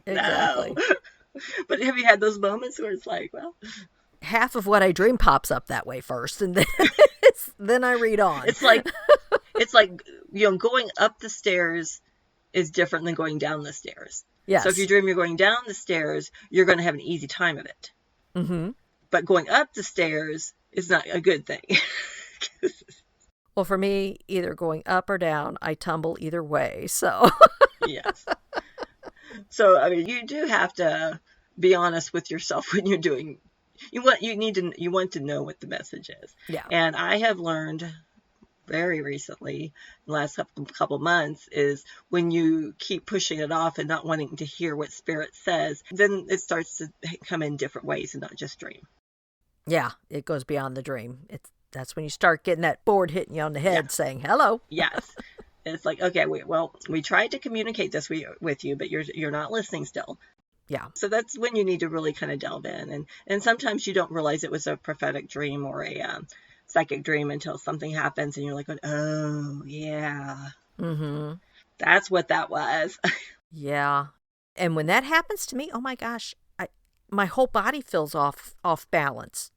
Exactly. No. But have you had those moments where it's like, well, half of what I dream pops up that way first, and then then I read on. It's like going up the stairs is different than going down the stairs. Yes. So if you dream you're going down the stairs, you're going to have an easy time of it. Mm-hmm. But going up the stairs is not a good thing. Well, for me, either going up or down, I tumble either way. So Yes. So I mean, you do have to be honest with yourself when you're doing. You want to know what the message is. yeah. And I have learned very recently, the last couple months, is when you keep pushing it off and not wanting to hear what Spirit says, then it starts to come in different ways and not just dream. Yeah, it goes beyond the dream. That's when you start getting that board hitting you on the Yeah. head saying, hello. Yes. It's like, okay, we tried to communicate this with you, but you're not listening still. Yeah. So that's when you need to really kind of delve in. And sometimes you don't realize it was a prophetic dream or a psychic dream until something happens and you're like, oh, yeah, Mm-hmm. that's what that was. Yeah. And when that happens to me, oh my gosh, my whole body feels off balance.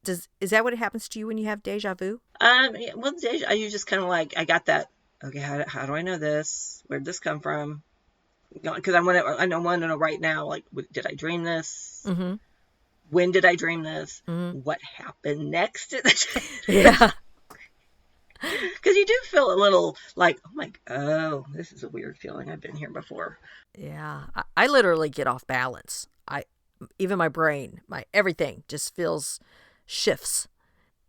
Is that what it happens to you when you have deja vu? Yeah, well, you just kind of like, I got that. Okay, how do I know this? Where'd this come from? Because I want to know right now, like, did I dream this? Mm-hmm. When did I dream this? Mm-hmm. What happened next to the Yeah. Because you do feel a little like, oh, this is a weird feeling. I've been here before. Yeah. I literally get off balance. Even my brain, my everything just shifts,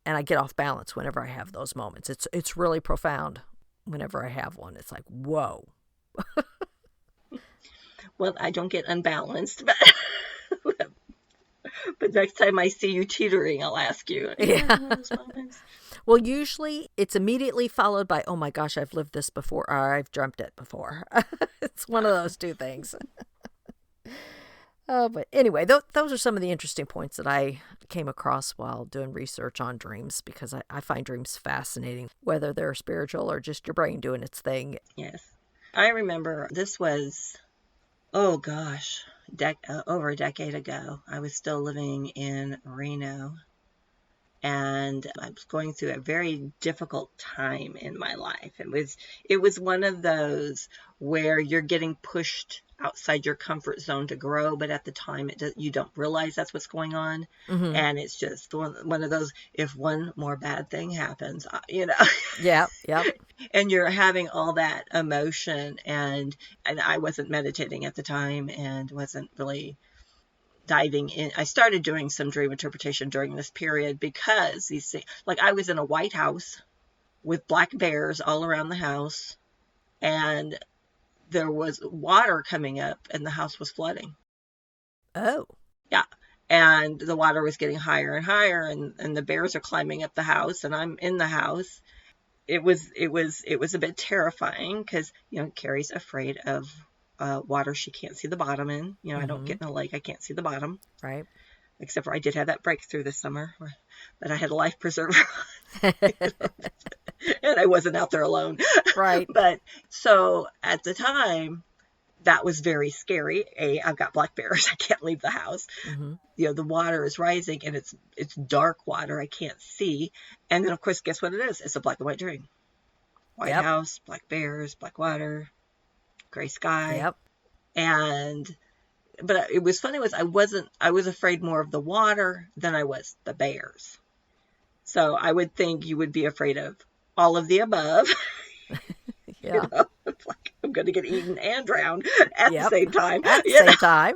and I get off balance whenever I have those moments. It's really profound whenever I have one. It's like, whoa. Well, I don't get unbalanced, but but next time I see you teetering, I'll ask you. Yeah. Well, usually it's immediately followed by, oh my gosh, I've lived this before, or I've dreamt it before. It's one of those two things. But anyway, those are some of the interesting points that I came across while doing research on dreams, because I find dreams fascinating, whether they're spiritual or just your brain doing its thing. Yes. I remember this was, oh gosh, over a decade ago. I was still living in Reno, and I was going through a very difficult time in my life. It was one of those where you're getting pushed outside your comfort zone to grow, but at the time you don't realize that's what's going on. Mm-hmm. And it's just one of those, if one more bad thing happens, Yeah, yep. And you're having all that emotion, and I wasn't meditating at the time and wasn't really diving in. I started doing some dream interpretation during this period because these things, like, I was in a white house with black bears all around the house, and there was water coming up and the house was flooding. Oh. Yeah. And the water was getting higher and higher, and the bears are climbing up the house, and I'm in the house. It was a bit terrifying because, Carrie's afraid of water she can't see the bottom in. I don't get in a lake, I can't see the bottom. Right. Except for I did have that breakthrough this summer, but I had a life preserver and I wasn't out there alone. Right. But so at the time, that was very scary. I've got black bears. I can't leave the house. Mm-hmm. The water is rising, and it's dark water. I can't see. And then, of course, guess what it is? It's a black and white dream. White house, black bears, black water, gray sky. Yep. But it was funny I was afraid more of the water than I was the bears. So I would think you would be afraid of all of the above. Yeah. It's like I'm going to get eaten and drowned at the same time. At the same time.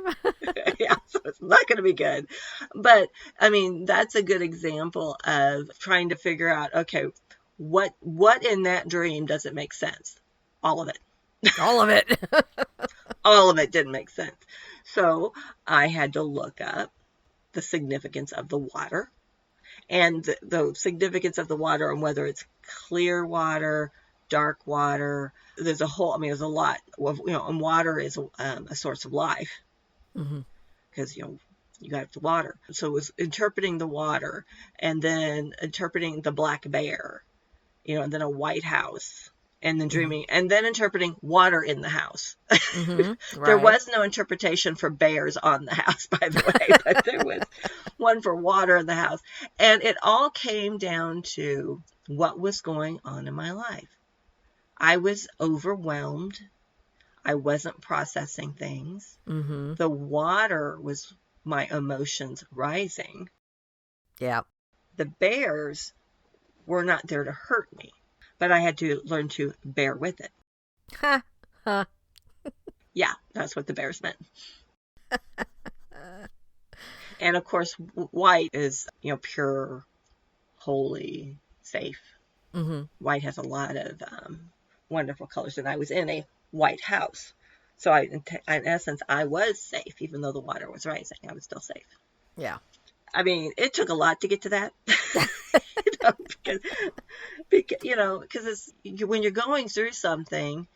Yeah, so it's not going to be good. But, I mean, that's a good example of trying to figure out, okay, what in that dream doesn't make sense? All of it. All of it. All of it didn't make sense. So I had to look up the significance of the water, and the significance of the water, and whether it's clear water, dark water. There's a lot of, and water is a source of life, because, you got the water. So it was interpreting the water, and then interpreting the black bear, and then a white house, and then dreaming, and then interpreting water in the house. Right. There was no interpretation for bears on the house, by the way, but there was one for water in the house. And it all came down to what was going on in my life. I was overwhelmed. I wasn't processing things. Mm-hmm. The water was my emotions rising. Yeah. The bears were not there to hurt me, but I had to learn to bear with it. Yeah, that's what the bears meant. And of course, white is, pure, holy, safe. Mm-hmm. White has a lot of wonderful colors, and I was in a white house. So in essence, I was safe, even though the water was rising. I was still safe. Yeah. I mean, it took a lot to get to that, because when you're going through something,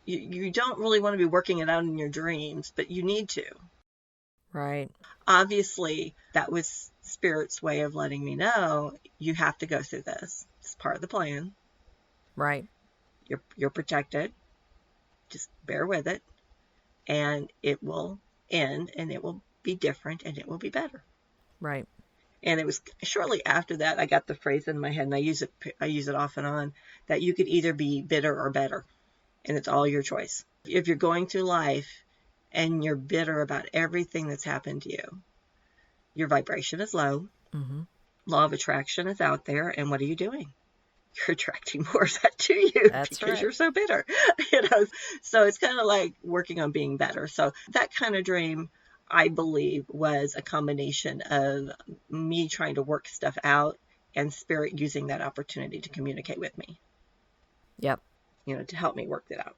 you don't really want to be working it out in your dreams, but you need to. Right. Obviously, that was Spirit's way of letting me know you have to go through this. It's part of the plan. Right. You're protected. Just bear with it, and it will end, and it will be different, and it will be better. Right. And it was shortly after that I got the phrase in my head, and I use it off and on, that you could either be bitter or better, and it's all your choice. If you're going through life and you're bitter about everything that's happened to you, your vibration is low. Mm-hmm. Law of attraction is out there, and what are you doing? You're attracting more of that to you That's because right. you're so bitter. you know so it's kind of like working on being better. So that kind of dream, I believe, was a combination of me trying to work stuff out and Spirit using that opportunity to communicate with me, Yep. to help me work it out.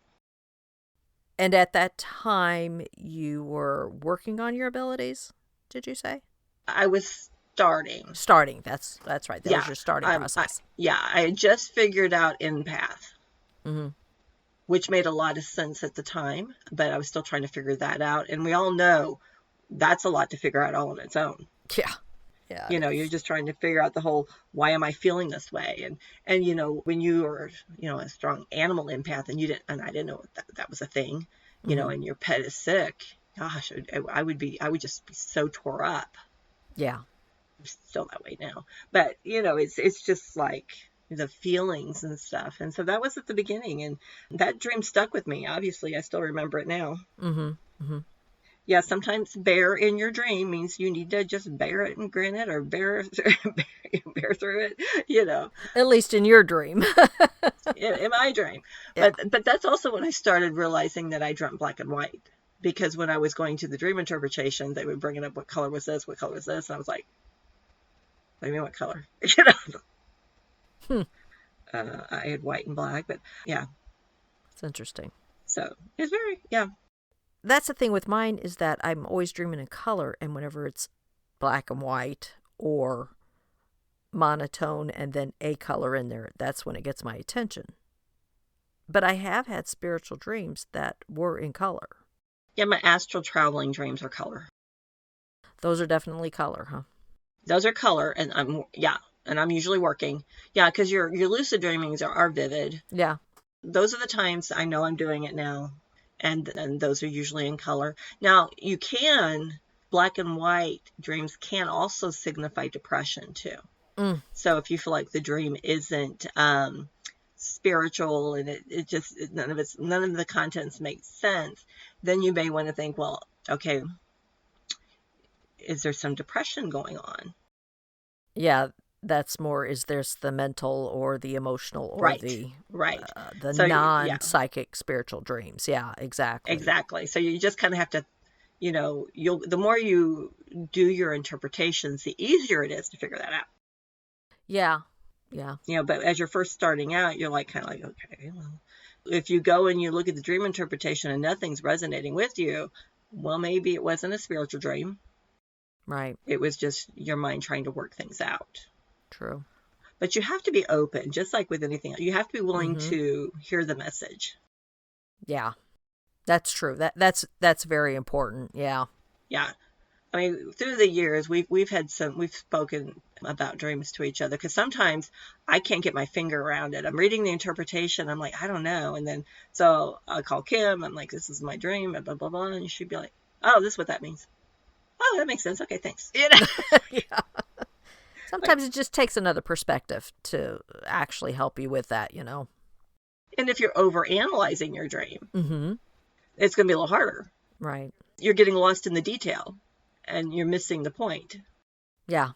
And at that time, you were working on your abilities, did you say? I was starting. Starting. That's right. That was Yeah. your starting process. I had just figured out empath, Mm-hmm. which made a lot of sense at the time, but I was still trying to figure that out. And we all know that's a lot to figure out all on its own. Yeah. Yeah, it You're is. just trying to figure out the whole, why am I feeling this way? And when you are, a strong animal empath, and I didn't know that was a thing, Mm-hmm. and your pet is sick, gosh, I would just be so tore up. Yeah. I'm still that way now, but it's just like the feelings and stuff. And so that was at the beginning, and that dream stuck with me. Obviously, I still remember it now. Mm-hmm. Mm-hmm. Yeah, sometimes bear in your dream means you need to just bear it and grin it, or bear bear through it. At least in your dream. In my dream. Yeah. But that's also when I started realizing that I dreamt black and white, because when I was going to the dream interpretation, they would bring it up, what color was this, what color was this, and I was like, what do you mean, what color? Hmm. I had white and black, but yeah. It's interesting. So it's very, yeah. That's the thing with mine, is that I'm always dreaming in color, and whenever it's black and white or monotone and then a color in there, that's when it gets my attention. But I have had spiritual dreams that were in color. Yeah, my astral traveling dreams are color. Those are definitely color, huh? Those are color, and I'm usually working. Yeah, because your lucid dreamings are vivid. Yeah. Those are the times I know I'm doing it now, and those are usually in color. Now, black and white dreams can also signify depression too. Mm. So if you feel like the dream isn't spiritual, and it just, none of the contents make sense, then you may want to think, well, okay, is there some depression going on? Yeah, that's more, is there's the mental or the emotional or Right. the So non-psychic spiritual dreams. Yeah, exactly. Exactly. So you just kind of have to, the more you do your interpretations, the easier it is to figure that out. Yeah. Yeah. But as you're first starting out, you're kind of like, okay, well, if you go and you look at the dream interpretation and nothing's resonating with you, well, maybe it wasn't a spiritual dream. Right. It was just your mind trying to work things out. True. But you have to be open, just like with anything. You have to be willing to hear the message. Yeah. That's true. That's very important. Yeah. Yeah. I mean, through the years, we've spoken about dreams to each other, because sometimes I can't get my finger around it. I'm reading the interpretation, I'm like, I don't know. And then, so I'll call Kim, I'm like, this is my dream, blah, blah, blah. And she'd be like, oh, this is what that means. Oh, that makes sense. Okay, thanks. Yeah. Sometimes it just takes another perspective to actually help you with that, And if you're over analyzing your dream, Mm-hmm. it's going to be a little harder. Right. You're getting lost in the detail, and you're missing the point. Yeah.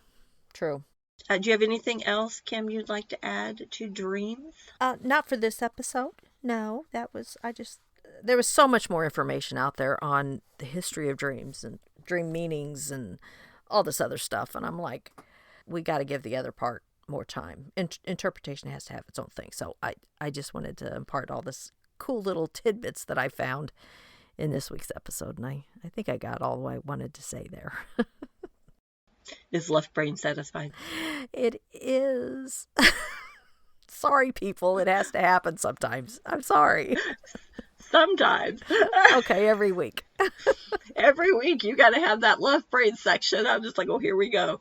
True. Do you have anything else, Kim, you'd like to add to dreams? Not for this episode. No, there was so much more information out there on the history of dreams and dream meanings and all this other stuff. And I'm like, we got to give the other part more time. Interpretation has to have its own thing. So I just wanted to impart all this cool little tidbits that I found in this week's episode. And I think I got all I wanted to say there. Is left brain satisfied? It is. Sorry, people. It has to happen sometimes. I'm sorry. Sometimes. Okay, every week. Every week you got to have that left brain section. I'm just like, oh, here we go.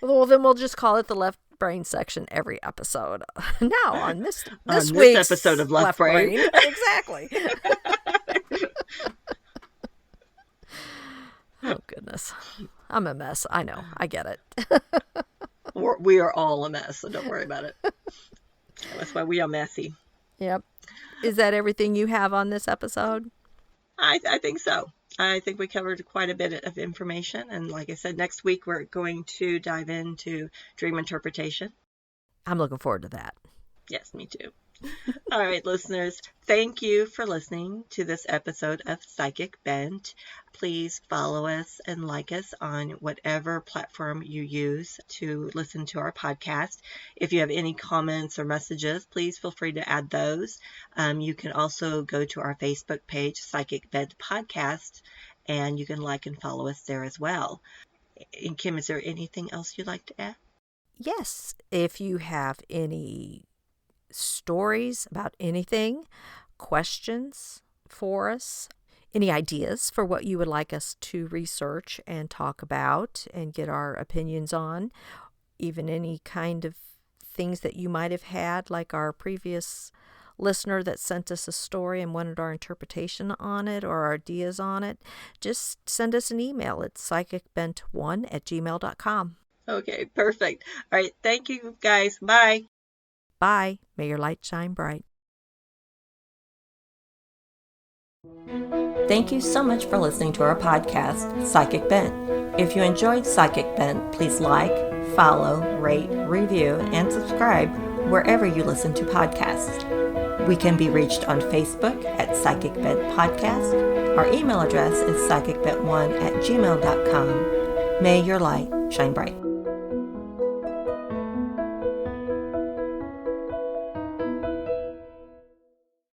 Well, then we'll just call it the left brain section every episode. Now on this This week's episode of Left Brain. Exactly. Oh, goodness. I'm a mess. I know. I get it. We are all a mess, so don't worry about it. That's why we are messy. Yep. Is that everything you have on this episode? I think so. I think we covered quite a bit of information. And like I said, next week we're going to dive into dream interpretation. I'm looking forward to that. Yes, me too. All right, listeners, thank you for listening to this episode of Psychic Bent. Please follow us and like us on whatever platform you use to listen to our podcast. If you have any comments or messages, please feel free to add those. You can also go to our Facebook page, Psychic Bent Podcast, and you can like and follow us there as well. And Kim, is there anything else you'd like to add? Yes. If you have any stories about anything, questions for us, any ideas for what you would like us to research and talk about and get our opinions on, even any kind of things that you might have had, like our previous listener that sent us a story and wanted our interpretation on it or our ideas on it, just send us an email at psychicbent1@gmail.com. Okay, perfect. All right, thank you guys. Bye. Bye. May your light shine bright. Thank you so much for listening to our podcast, Psychic Bent. If you enjoyed Psychic Bent, please like, follow, rate, review, and subscribe wherever you listen to podcasts. We can be reached on Facebook at Psychic Bent Podcast. Our email address is psychicbent1@gmail.com. May your light shine bright.